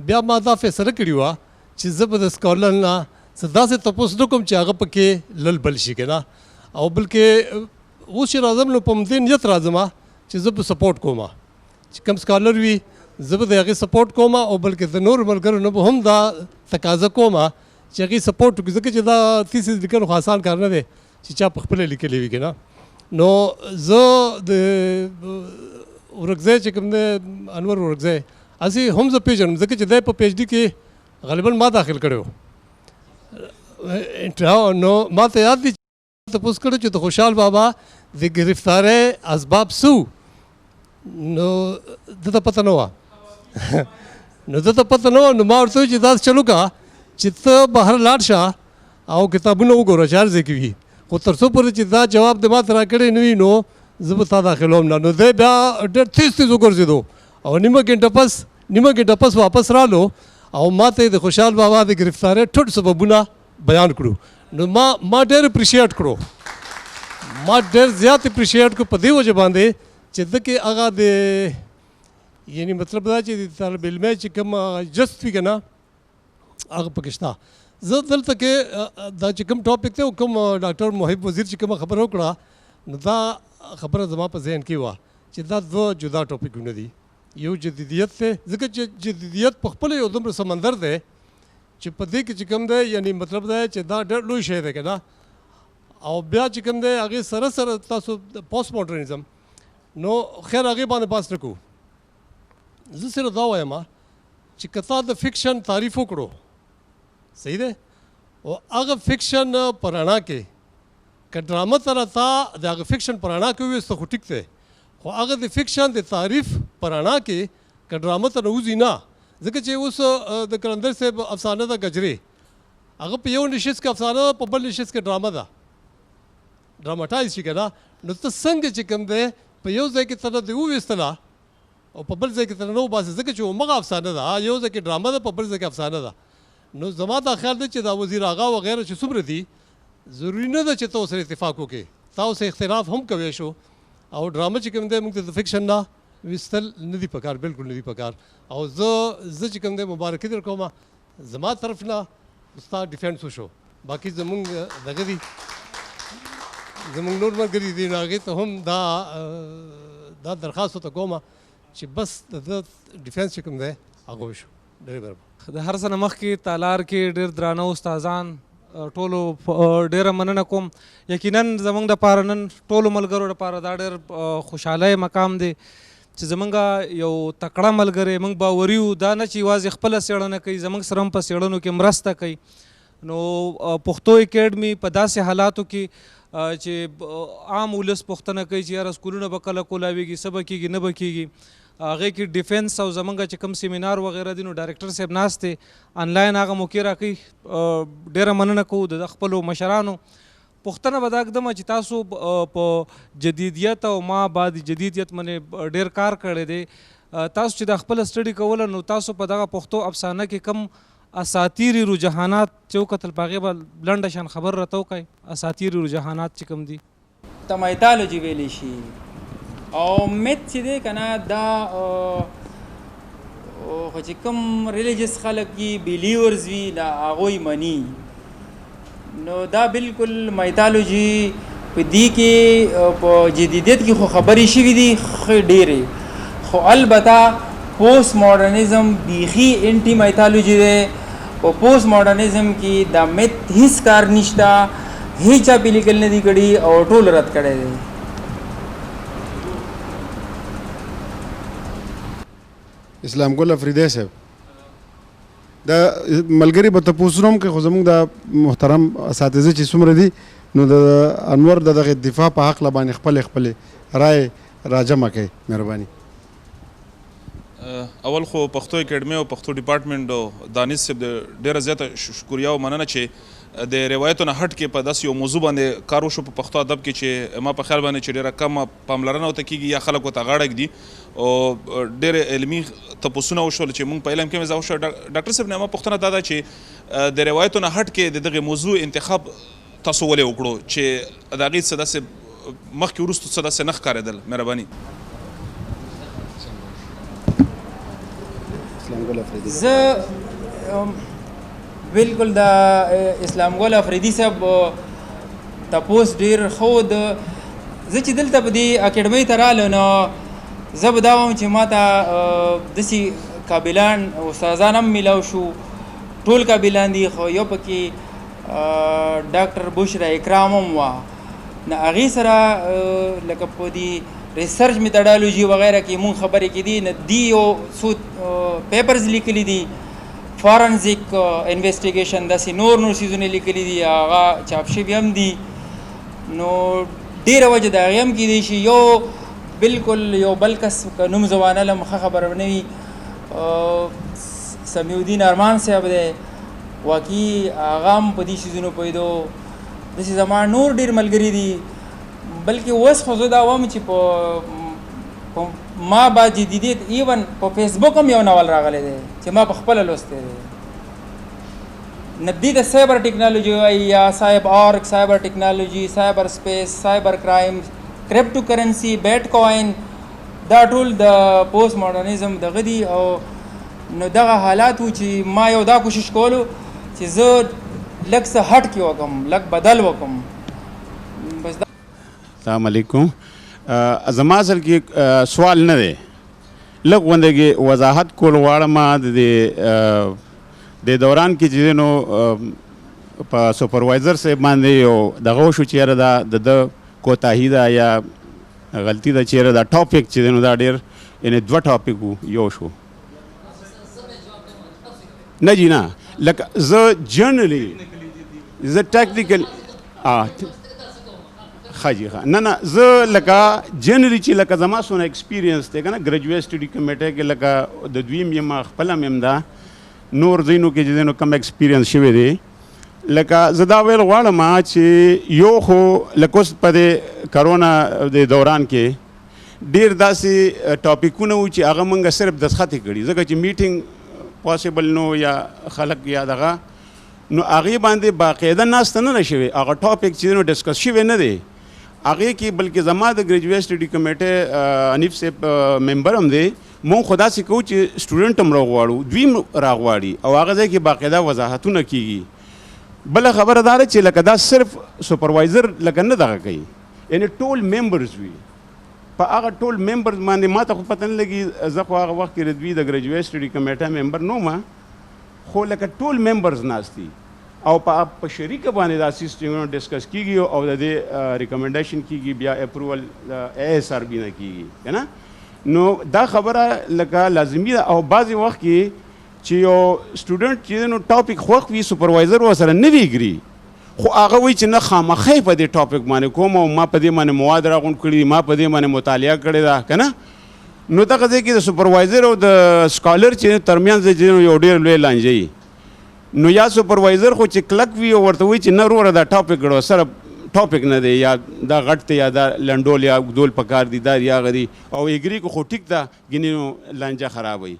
بیا ما دا فیصله کړې وه چې زه به د سکالر نه څه داسې تپوس نه کوم چې هغه پکې لل بل شي که نه او بلکې اوس چې راځم نو په همدې نیت راځم چې زه به سپورټ کوم چې کوم سکالر وي زه به د هغې سپورټ کوم او بلکې د نورو ملګرو نه به هم دا تقاضا کوم چې هغې سپورټ وکړي ځکه چې دا تیسیس لیکل خو آسان کار نه دی چې چا په خپله لیکلی وي که نه. نو زه د ورکزی چې کوم دی انور ورکزی هسې هم زه پېژنم ځکه چې دی په پی ایچ ډي کې غالبا ما داخل کړی و. نو ما ته یاد دي تپوس کړو چې د خوشحال بابا د گرفتارۍ اسباب څه وو نو ده ته پته نه وه نو ده ته پته نه وه نو ما ورته وویل چې داسې چلو که چې ته بهر لاړ شه او کتابونه وګوره چې هر ځای کې وي خو تر څو پورې چې دا جواب د ما ته راکړی نه وي نو زه به تا داخلوم نه. نو دی بیا ډېر تیز وګرځېدو او نیمه ګنټه پس واپس رالو او ما ته د خوشحال بابا د گرفتارۍ ټول سببونه بیان کړو. نو ما ډېر اپریشیټ کړو ما ډېر زیات اپریشیټ کړو په دې وجه باندې چې ده کې هغه د یعنې مطلب دا چې د طالب علمۍ چې کوم جست وي که نه هغه پکې شته. زه دلته کې دا چې کوم ټاپک دی او کوم ډاکټر محب وزیر چې کومه خبره وکړه نو دا خبره زما په ذهن کې وه چې دا دوه جدا ټاپکونه دي. یو جدیدیت دی ځکه چې جدیدیت په خپله یو دومره سمندر دی چې په دې کې چې کوم دی یعنې مطلب دا چې دا ډېر لوی شی دی که نه او بیا چې کوم دی هغې سره تاسو پوسټ موډرنزم نو خیر هغې باندې باس نه کوو. زه صرف دا وایم چې که تا د فکشن تعریف وکړو صحیح دی او هغه فکشن په رڼا کې که ډرامه ته تا د هغه فکشن په رڼا کې وویسته خو ټیک دی خو هغه د فکشن د تعریف په رڼا کې که ډرامه ته نوځي نه ځکه چې اوس د قلندر صاحب افسانه ده ګجرې هغه په یو نشست کې افسانه ده په بل نشست کې ډرامه ده ډراماټایز شي که نه نو ته څنګه چې کوم دی په یو ځای کې ته نه دې وویستله او په بل ځای کې ته نه وباسې ځکه چې همغه افسانه ده یو ځای کې ډرامه ده په بل ځای کې افسانه ده. نو زما دا خیال دی چې دا وزیر آغا وغیره چې څومره دي ضروري نه ده چې ته ورسره اتفاق وکړې تا اوس اختلاف هم کوی شو او ډرامه چې کوم دی موږ ته د فکشن نه ویستل نه دي پکار بالکل نه دي پکار او زه چې کوم دی مبارکي در کوم زما طرف نه ستا ډیفینس وشو باقي زمونږ دغه دي زمونږ نور ملګري دي نو هغې ته هم دا درخواست ورته کوم چې بس د ډیفینس چې کوم دی هغه وشو. ډېرې مهرباني. د هر څه نه مخکې تالار کې ډېر درانه استادان ټولو ډېره مننه کوم. یقینا زموږ دپاره نن ټولو ملګرو دپاره دا ډېر خوشحالی مقام دی چې زموږ یو تکړه ملګری موږ باوري یو دا نه چې یوازې خپله څېړنه کوي زموږ سره هم په څېړنو کې مرسته کوي. نو پښتو اکیډمي په داسې حالاتو کې چې عام ولس پوښتنه کوي چې یاره سکولونه به کله کولاویږي څه به کېږي نه به کېږي هغې کې ډیفینس او زمونږ چې کوم سیمینار وغیره دي نو ډایرکټر صاحب ناست دی آنلاین هغه موقع راکوي ډېره مننه کوو د خپلو مشرانو. پوښتنه به دا ږدمه چې تاسو په جدیدیت او ما بعد جدیدیت باندې ډېر کار کړی دی تاسو چې دا خپله سټډي کوله نو تاسو په دغه پښتو افسانه کې کم اساطیري رجحانات چې وکتل په هغې به لنډه شان خبر راته وکړئ اساطیري رجحانات چې کوم دي. ته مایتالوجي ویلی شي او میت چې دی که نه دا خو چې کوم ریلیجس خلک وي بیلیورز وي دا هغوی مني نو دا بالکل مایتالوجي په دې کې په جدیدیت کې خو خبرې شوي دي ښه ډېرې خو البته پوسټ ماډرنزم بیخي انټي مایتالوجي دی په پوسټ ماډرنزم کې دا میت هیڅ کار نشته هیچا پې لیکل نه دي کړي او ټول رد کړی دی. اسلام ګل افریدی صاحب دا ملګري به تپوس نوم کوي خو زموږ د محترم اساتذه چې څومره دي نو د انور د دغه دفاع په حق باندې خپلې رای راجمع کوي مهرباني. اول خو پښتو اکیډمي او پښتو ډپارټمنټ او دانش صاحب د ډېره زیاته شکریه او مننه چې د روایتو نه هټ کې په داسې یو موضوع باندې کار وشو په پښتو ادب کې چې ما په خیال باندې چې ډېره کمه پاملرنه ورته کېږي یا خلک ورته غاړه ږدي او ډېرې علمي تپوسونه وشول چې موږ په علم کې مې وشو. ډاکټر صاحب نه ما پوښتنه دا ده چې د روایتو نه هټ کې د دغې موضوع انتخاب تاسو ولې وکړو چې د هغې څه داسې مخکې وروستو څه داسې نه ښکارېدل مهرباني. زه بالکل د اسلام ګل افریدي صاحب تپوس ډېر ښه د زه چې دلته په دې اکیډمۍ ته راغلو نو زه به دا وایم چې ما ته داسې قابلان استادان هم میلاو شو ټول قابلان دي خو یو پکې ډاکټر بشرا اکرام هم وه نو هغې سره لکه په دې ریسرچ میتډالوجي وغیره کې مونږ خبرې کې دي نه دی یو څو پیپرز لیکلي دي فارنزیک انویسټیګیشن داسې نور څیزونه لیکلي دي هغه چاپ شوي هم دي نو ډېره وجه د هغې هم کیدی شي یو بالکل یو بل کس که نوم زه وانلم ښه خبره نه وي سمیع الدین ارمان صاحب دی واقعي هغه هم په دې څیزونو پوهېدو داسې زما نور ډېر ملګري دي بلکې اوس خو زه دا وایم چې په ما با جدیدیت ایون په فیسبوک هم یو ناول راغلی دی چې ما په خپله لوستی دی ندی د سایبر ټیکنالوژي وایي یا سایب آرک سایبر ټیکنالوژي سایبر سپیس سایبر کرائم کرپټو کرنسي بیټ کوین دا ټول د پوسټ ماډرنزم دغه دي او نو دغه حالات و چې ما یو دا کوشش کولو چې زه لږ څه هټ کې وکړم لږ بدل وکړم. السلام علیکم. زما اصل کې سوال نه دی لږ غوندې وضاحت کول غواړم د دوران کې چې نو په سپروایزر صاحب باندې یو دغه وشو چې یاره دا د کوتاهي ده یا غلطي ده چې یاره دا ټاپک چې دی نو دا ډېر یعنې دوه ټاپک وو یو شو نه جی نه لکه زه جنرلی زه ټیکنیکل ښه جی ښه نه زه لکه جنرلی چې لکه زما څونه ایکسپیرینس دی که نه ګریجویټ سټډي کمیټۍ کې لکه د دویم یم خپله م یم دا نور ځایونو کې چې دی نو کم ایکسپیرینس شوی دی لکه زه دا ویل غواړم چې یو خو لکه اوس په دې کرونا د دوران کې ډېر داسې ټاپکونه وو چې هغه موږ صرف دستخط یې کړي ځکه چې میټینګ پاسبل نو یا خلک یا دغه نو هغې باندې باقاعده ناسته نه ده شوې هغه ټاپک چې دی نو ډسکس شوی نه دی هغې کې بلکې زما د ګریجویټ سټډي کمیټۍ حنیف صاحب ممبر هم دی مونږ خو داسې کوو چې سټوډنټ هم راغواړو دوی هم راغواړي او هغه ځای کې باقاعده وضاحتونه کېږي. بله خبره دا ده چې لکه دا صرف سپروایزر لکه نه دغه کوي یعنې ټول ممبرز وي په هغه ټول ممبرز باندې ما ته خو پته نه لګي زه خو هغه وخت کې د دوی د ګریجویټ سټډي کمیټه ممبر نه وم خو لکه ټول ممبرز ناست دي او په شریکه باندې دا سیسټمونه ډسکس کیږي او د دې ریکمنډیشن کیږي بیا اپروول ASRB نه کیږي که نه نو دا خبره لکه لازمي ده او بعضې وخت کې چې یو سټوډنټ چې نو ټاپک خوښ وي سپروایزر ورسره نه وي ګري خو هغه وایي چې نه خامخې په دې ټاپک باندې کوم او ما په دې باندې مواد راغونډ کړي ما په دې باندې مطالعه کړې ده که نه نو دغه ځای کې د سپروایزر او د سکالر چې ترمنځ یو ډېر لوی لانجه نو یا سپروایزر خو چې کلک وي او ورته وایي چې نه وروره دا ټاپک ګړو سره ټاپک نه دی یا دا غټ دی یا دا لنډول یا اوږدول پکار دي دا یا هغه دي او ایګري کو خو ټیک ده ګینې نو لانجه خرابوي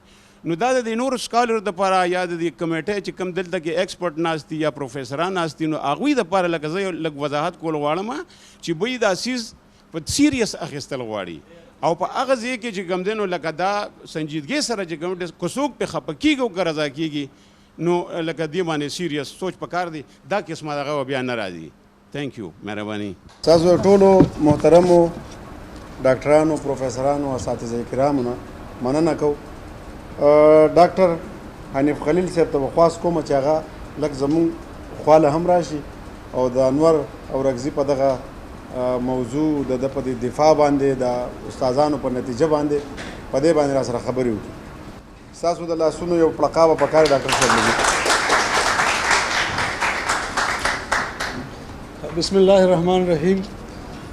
نو دا د نورو سکالر دپاره یا د دې کمیټې چې کوم دلته کې ایکسپرټ ناست دي یا پروفیسران ناست دي نو هغوی دپاره لکه زه یو لږ وضاحت کول غواړم چې دوی دا څیز په سیریس اخیستل غواړي او په هغه ځای کې چې کوم دی نو لکه دا سنجیدګۍ سره چې کوم دی که څوک پرې خفه کېږي او که رضا کېږي نو لکه دې باندې سیریس سوچ پکار دی دا قسمه دغه بیا نه راځي تھینک یو مهرباني تاسو ټولو محترمو ډاکټرانو پروفیسرانو اساتذه کرامو نه مننه کوو ډاکټر حنیف خلیل صاحب ته به خواست کوم چې هغه لږ زمونږ خواله هم راشي او د انور اورکزي په دغه موضوع د ده په دفاع باندې د استادانو په نتیجه باندې په دې باندې را سره خبرې وکړي ستاسو د لاسونو یو پړقا به پکار ډاکټر صاحب بسم الله الرحمن الرحیم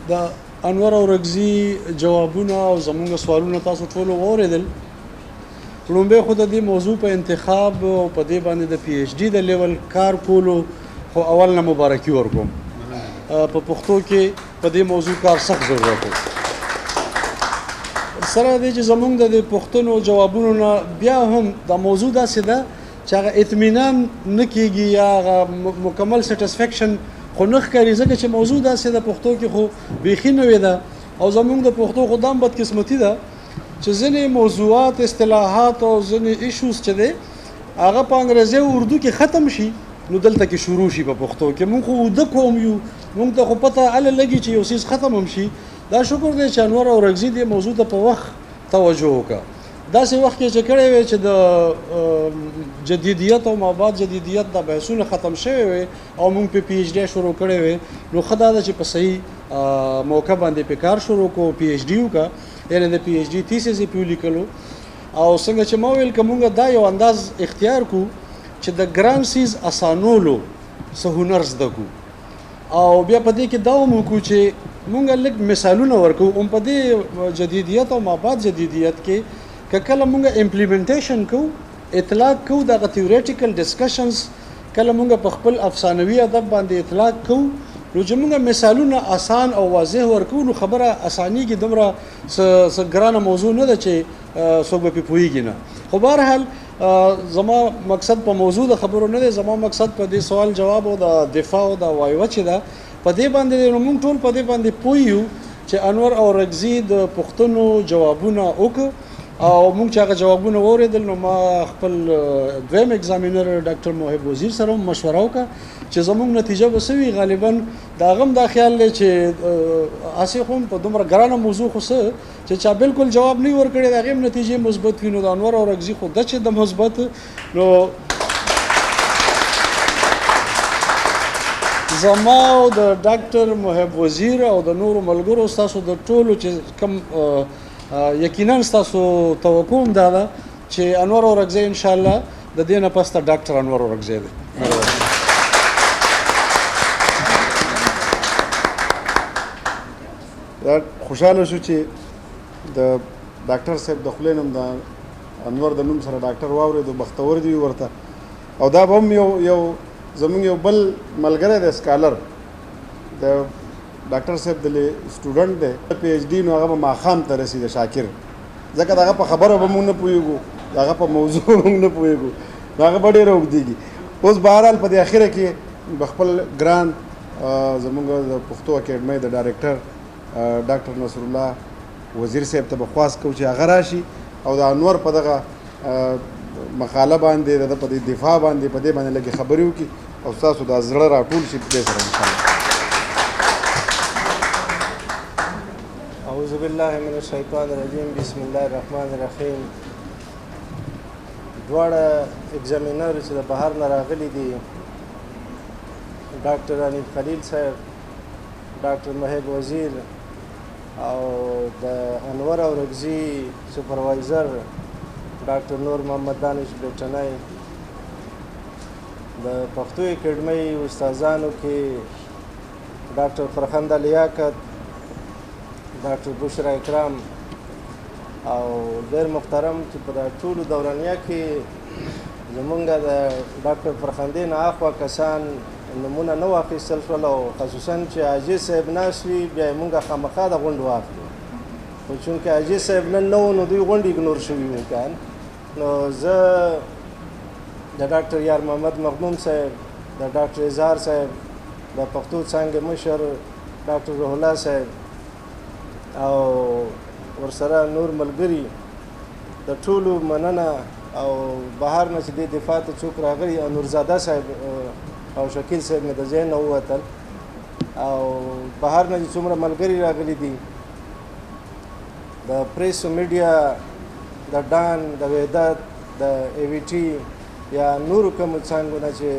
د انور اورکزي جوابونه او زمونږ سوالونه تاسو ټولو واورېدل لومبه خو د دې موضوع په انتخاب او په دې باندې د PhD د لیول کار کولو خو اول نه مبارکي ورکوم په پښتو کې په دې موضوع کار سخت ضرورت دی سره دې چې زمونږ د پښتنو جوابونو نه بیا هم د موضوع داسې ده چې هغه اطمینان نه کېږي یا هغه مکمل سټسفیکشن خو نه ښکاري ځکه چې موضوع داسې د پښتو کې خو بیخي نوې ده او زمونږ د پښتو خو دا هم بدقسمتي ده چې ځینې موضوعات اصطلاحات او ځینې ایشوز چې دی هغه په انګریزي او اردو کې ختم شي نو دلته کې شروع شي په پښتو کې مونږ خو اوده کوم یو مونږ ته خو پته هله لګي چې یو څیز ختم هم شي دا شکر دی چې انور اورکزي دې موضوع ته په وخت توجه وکړه داسې وخت کې چې کړی وی چې د جدیدیت او مابعد جدیدیت د بحثونه ختم شوی وي او مونږ په PhD شروع کړی وی نو ښه دا ده چې په صحیح موقع باندې په کار شروع کو PhD وکړه یعنې د PhD تیسیس یې پې ولیکلو او څنګه چې ما ویل که مونږ دا یو انداز اختیار کړو چې د ګران سیز اسانولو څه هنر زده کړو او بیا په دې کې دا هم وکړو چې مونږ لږ مثالونه ورکوو هم په دې جدیدیت او مابعد جدیدیت کې که کله مونږ امپلیمنټیشن کوو اطلاق کوو دغه تیوریټیکل ډسکشنز کله مونږ په خپل افسانوي ادب باندې اطلاق کوو نو چې مونږ مثالونه آسان او واضح ورکوو نو خبره اسانیږي دومره څه ګرانه موضوع نه ده چې څوک به پرې پوهېږي نه خو بهرحال زما مقصد په موضوع د خبرو نه دی زما مقصد په دې سوال جواب او د دفاع او د وایوه چې ده په دې باندې نو مونږ ټول په دې باندې پوه یو چې انور اورکزي د پښتنو جوابونه وکړه او مونږ چې هغه جوابونه واورېدل نو ما خپل دویم اگزامینر ډاکټر محب وزیر سره هم مشوره وکړه چې زمونږ نتیجه به څه وي غالبا د هغه هم دا خیال دی چې هسې خو په دومره ګرانه موضوع خو څه چې چا بالکل جواب نه وي ورکړی د هغې هم نتیجې مثبت وي نو د انور اورکزي خو ده چې د مثبت نو زما او د ډاکټر محب وزیر او د نورو ملګرو ستاسو د ټولو چې کوم یقینا ستاسو توقع هم دا ده چې انور اورکزی انشاءالله د دې نه پس ته ډاکټر انور اورکزی دی دا خوشحاله شو چې د ډاکټر صاحب د خولې نه د انور د نوم سره ډاکټر واورېدو بختور دی ورته او دا به هم یو زمونږ یو بل ملګری دی سکالر د ډاکټر صاحب د سټوډنټ دی PhD نو هغه به ماښام ته رسېده شاکر ځکه د هغه په خبره به مونږ نه پوهېږو د هغه په موضوع مونږ نه پوهېږو نو هغه به ډېره اوږدېږي اوس بهرحال په دې اخره کې به خپل ګران زمونږ د پښتو اکیډمۍ د ډایرکټر ډاکټر نصر الله وزیر صاحب ته به خواست کوو چې هغه راشي او د انور په دغه مقاله باندې د په دې دفاع باندې په دې باندې لږې خبرې وکړي او ستاسو دا زړه راټول شي په دې سره انشاءالله اعوذ بالله من الشیطان الرجیم بسم الله الرحمن الرحیم. دواړه ایگزامینر چې د بهر نه راغلي دي، ډاکټر انیف خلیل صاحب، ډاکټر محب وزیر او د انور اورکزي سپروایزر ډاکټر نور محمد دانش بیټنی، د پښتو اکیډمۍ استادانو کې ډاکټر فرخنده لیاقت، ډاکټر بشرا اکرام او ډېر محترم چې په دا ټولو دورانیه کې زمونږ د ډاکټر فرخندې نه اخوا کسان نومونه نه واخیستل شول، او خصوصا چې حاجي صاحب ناست وي بیا یې مونږ خامخا د غونډ واخلو، خو چونکې حاجي صاحب نن نه و نو دوی غونډ اګنور شوي وو کان. نو زه د ډاکټر یار محمد مغموم صاحب، د ډاکټر اظهار صاحب، د پښتو څانګې مشر ډاکټر روح الله صاحب او ورسره نور ملګري د ټولو مننه، او بهر نه چې دې دفاع ته څوک راغلي، نورزاده صاحب او شکیل صاحب مې د ذهن نه ووتل، او بهر نه چې څومره ملګري راغلي دي د پریس او میډیا، د ډان، د وحدت، د ای وی ټي یا نورو کومو څانګو نه چې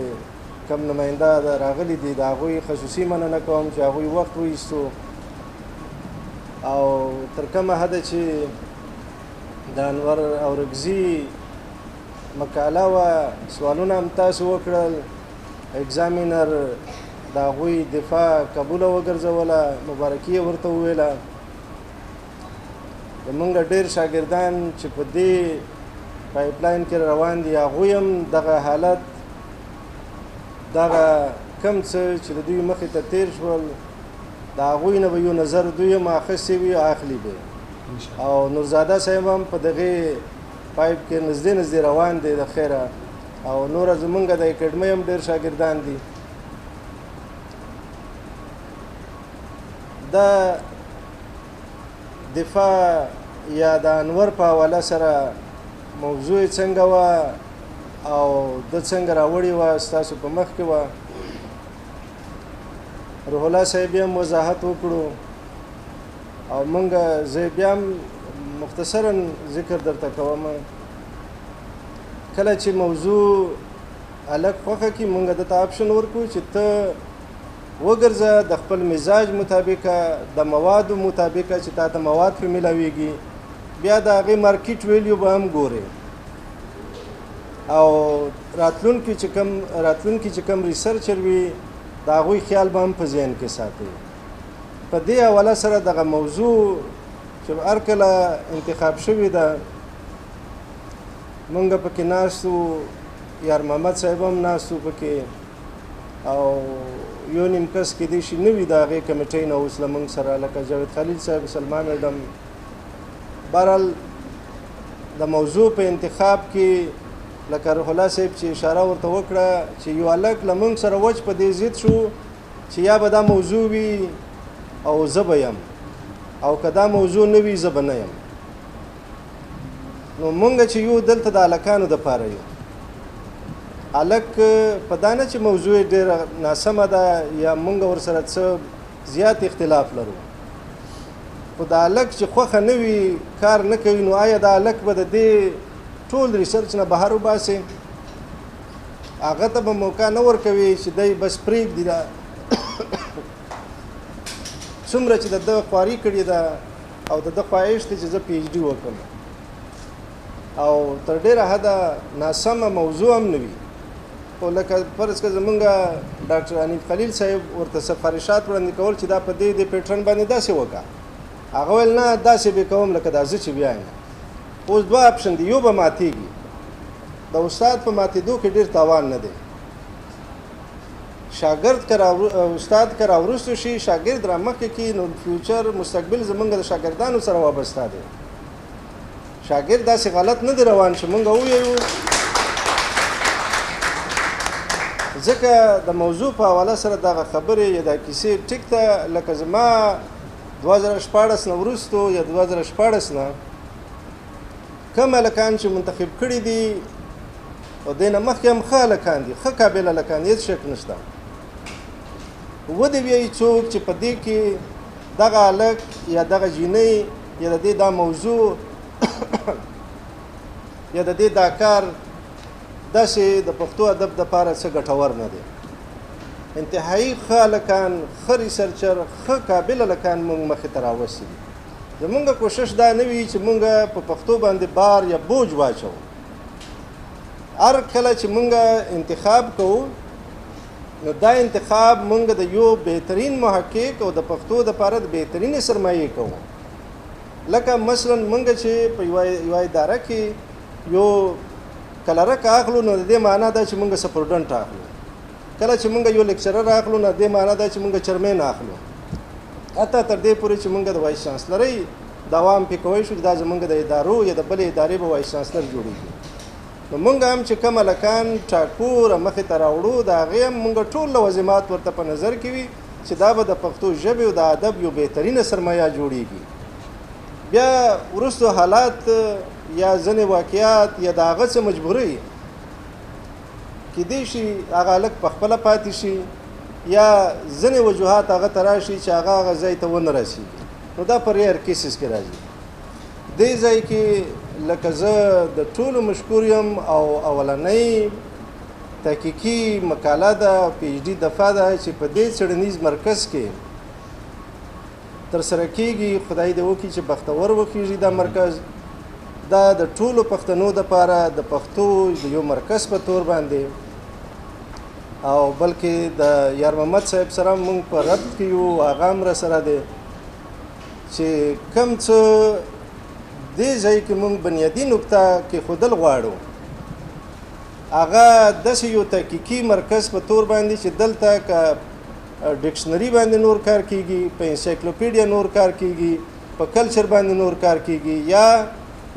کم نماینده راغلي دي، د هغوی خصوصي مننه کوم چې هغوی وخت وایستو، او تر کومه حده چې د انور اورکزي مقاله وه، سوالونه هم تاسو وکړل، ایگزامینر د هغوی دفاع قبوله وګرځوله، مبارکي یې ورته وویله. زمونږ ډېر شاګردان چې په دې پایپ لاین کې روان دي، هغوی هم دغه حالت، دغه کم څه چې د دوی مخې ته تیر شول، د هغوی نه به یو نظر دوی هم اخیستی وي او اخلي به. او نورزاده صاحب هم په دغې پایپ کې نږدې نږدې روان دی د خیره، او نوره زمونږ د اکیډمۍ هم ډېر شاګردان دي. د دفاع یا د انور په حواله سره موضوع یې څنګه وه او ده څنګه راوړې وه ستاسو په مخ کې وه. روح الله صاحب هم وضاحت وکړو، او موږ زه بیا هم مختصرا ذکر درته کوم. کله چې موضوع هلک خوښه کړي، موږ دته آپشن ورکړو چې ته وګرځه د خپل مزاج مطابقه، د موادو مطابقه چې تا ته مواد پرې میلاویږي، بیا د هغې مارکیټ ویلیو به هم ګورې، او راتلونکي چې کم ریسرچر وي د هغوی خیال به هم په ذهن کې ساتي. په دې حواله سره دغه موضوع چې هر کله انتخاب شوې ده، موږ پکې ناست وو، یار محمد صاحب هم ناست وو پکې، او یو نیم کس کیدای شي نه وي د هغې کمیټۍ نه اوس له موږ سره، لکه جاوید خلیل صاحب، سلما میډم. بهرحال د موضوع په انتخاب کې لکه روح الله صاحب چې اشاره ورته وکړه چې یو هلک له موږ سره وچ په دې ضد شو چې یا به دا موضوع وي او زه به یم، او که دا موضوع نه وي زه به نه یم. نو مونږ چې یو دلته د هلکانو دپاره یو، هلک په دا نه چې موضوع یې ډېره ناسمه ده یا مونږ ورسره څه زیات اختلاف لرو، خو د هلک چې خوښه نه وي، کار نه کوي، نو آیا د هلک به د دې ټول ریسرچ نه بهر وباسي؟ هغه ته به موقع نه ورکوي چې دی بس پرېږدي دا څومره چې د ده خواري کړې ده او د ده خواهش دی چې زه پی ایچ ډي وکړم، او تر ډېره حده ناسمه موضوع هم نه وي. خو لکه فرض کړه زمونږ ډاکټر انیف خلیل صاحب ورته سفارشات وړاندې کول چې دا په دې پیټرن باندې داسې وکړه، هغه ویل نه داسې به کوم لکه دا زه چې بیا یم. اوس دوه اپشن دي، یو به ماتېږي، د استاد په ماتېدو کې ډېر تاوان نه دی. شاګرد استاد که راوروسته شي، شاګرد را مخکې کړي، نو فیوچر مستقبل زمونږ د شاګردانو سره وابسته دی. شاګرد داسې غلط نه دی روان چې مونږ وویو. ځکه د موضوع په حواله سره دغه خبرې یا دا کیسې ټیک ته لکه زما 2014 نه وروستو یا 2014 نه کوم هلکان چې منتخب کړي دي او دې نه مخکې هم ښه هلکان دي، ښه قابل هلکان دي، هېڅ شک نشته. ودې ویایي څوک چې په دې کې دغه هلک یا دغه جینۍ یا د دې دا موضوع یا د دې دا کار داسې د پښتو ادب دپاره څه ګټور نه دی. انتهایی ښه هلکان، ښه ریسرچر، ښه قابل هلکان موږ مخې ته راوستي دي. زمونږ کوشش دا نه وي چې مونږ په پښتو باندې بار یا بوج واچوو. هر کله چې مونږ انتخاب کوو نو دا انتخاب مونږ د یو بهترین محقق او د پښتو دپاره د بهترینې سرمایې کوو. لکه مثلا مونږ چې په یوه اداره کې یو کلرک اخلو نو د دې معنا دا چې مونږ سپرډنټ اخلو. کله چې مونږ یو لیکچرر اخلو نو د دې معنا دا چې مونږ چرمین اخلو. حتی تر دې پورې چې مونږ د وایس چانسلرۍ دوام پې کوی شو چې دا زمونږ د ادارو یا د بلې ادارې به وایس چانسلر جوړېږي. نو مونږ هم چې کوم هلکان ټاکو را مخې ته راوړو د هغې هم مونږ ټول لوازمات ورته په نظر کې وي چې دا به د پښتو ژبې او د ادب یو بهترینه سرمایه جوړېږي. بیا وروستو حالات یا ځینې واقعات یا د هغه څه مجبورۍ کیدای شي هغه هلک پخپله پاتې شي یا ځینې وجوهات هغه ته راشي چې هغه ځای ته ونه رسېږي. نو دا په ریئر کیسز کې راځي. دې ځای کې لکه زه د ټولو مشکور یم او اولنۍ تحقیقي مقاله ده پی ایچ ډي دفعه ده چې په دې څېړنیز مرکز کې ترسره کیږي. خدای دې وکړي چې بختور وکړي دا مرکز. دا د ټولو پښتنو دپاره د پښتو د یو مرکز په طور باندې او بلکې د یار محمد صاحب سره مونږ په ربط کې یو، هغه هم راسره دی چې کوم څه دې ځای کې مونږ بنیادي نکته کېښودل غواړو هغه داسې یو تحقیقي مرکز په طور باندې چې دلته که ډکشنري باندې نور کار کیږي، په انسایکلوپیډیا نور کار کیږي، په کلچر باندې نور کار کیږي، یا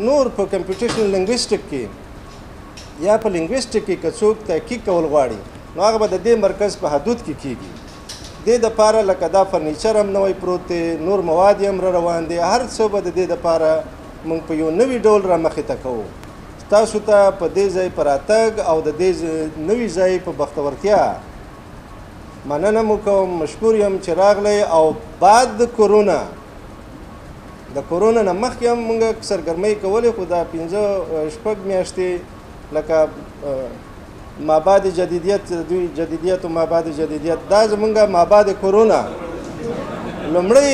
نور په کمپیوټیشنل لنګویسټک کې یا په لنګویسټک کې که څوک تحقیق کول غواړي نو هغه به د دې مرکز په حدود کې کیږي. دې دپاره لکه دا فرنیچر هم نوی پروت دی، نور مواد یې هم روان دی، هر څه به د دې دپاره موږ په یو نوي ډول را مخې ته کوو. تاسو ته په دې ځای په راتګ او د دې نوي ځای په بختورتیا مننه مو کوم. مشکور یم چې راغلی. او بعد د کورونا نه مخکې هم موږ سرګرمۍ کولې، خو دا 5-6 میاشتې لکه مابعد جدیدیت، دوی جدیدیت او مابعد جدیدیت، دا زمونږ مابعد کورونا لومړی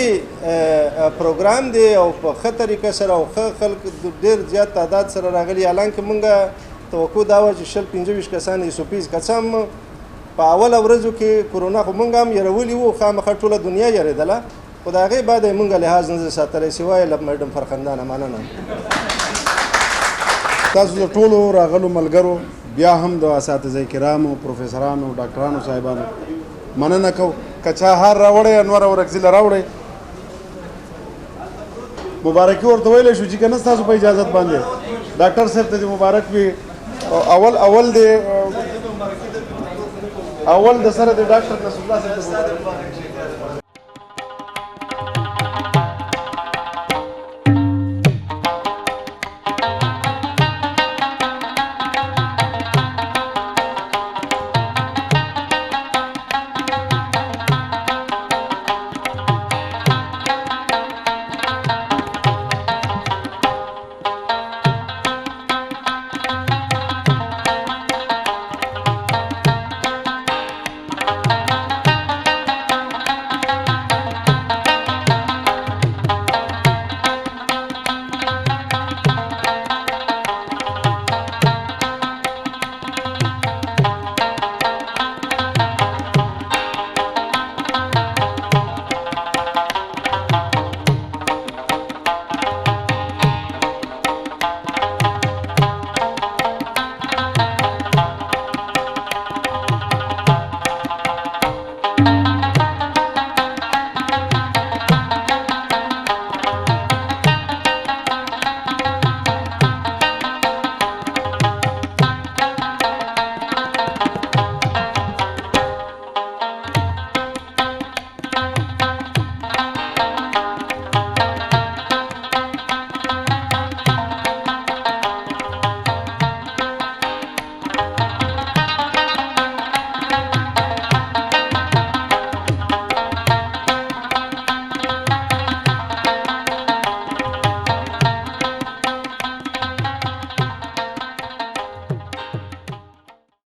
پروګرام دی او په ښه طریقه سره او ښه خلک ډېر زیات تعداد سره راغلي. حالانکې موږ توقع دا وه چې 20-25 کسان ایسوپیز که څه هم په اوله ورځو کې کورونا خو موږ هم یرولي وو، خامخا ټوله دنیا یېرېدله، خو د هغې بعد یې موږ لحاظ نه ساتلی سوای له میډم فرخندانه. مننه. تاسو د ټولو راغلو ملګرو بیا هم د اساتذه کرامو، پروفیسرانو، ډاکټرانو صاحبانو مننه کوو. که چا هار راوړی انور او رکزیله راوړی مبارکي ورته ویلی شو چې که نه ستاسو په اجازت باندې ډاکټر صاحب ته دې مبارک وي. اول د سره د ډاکټر نصرالله صاحب ته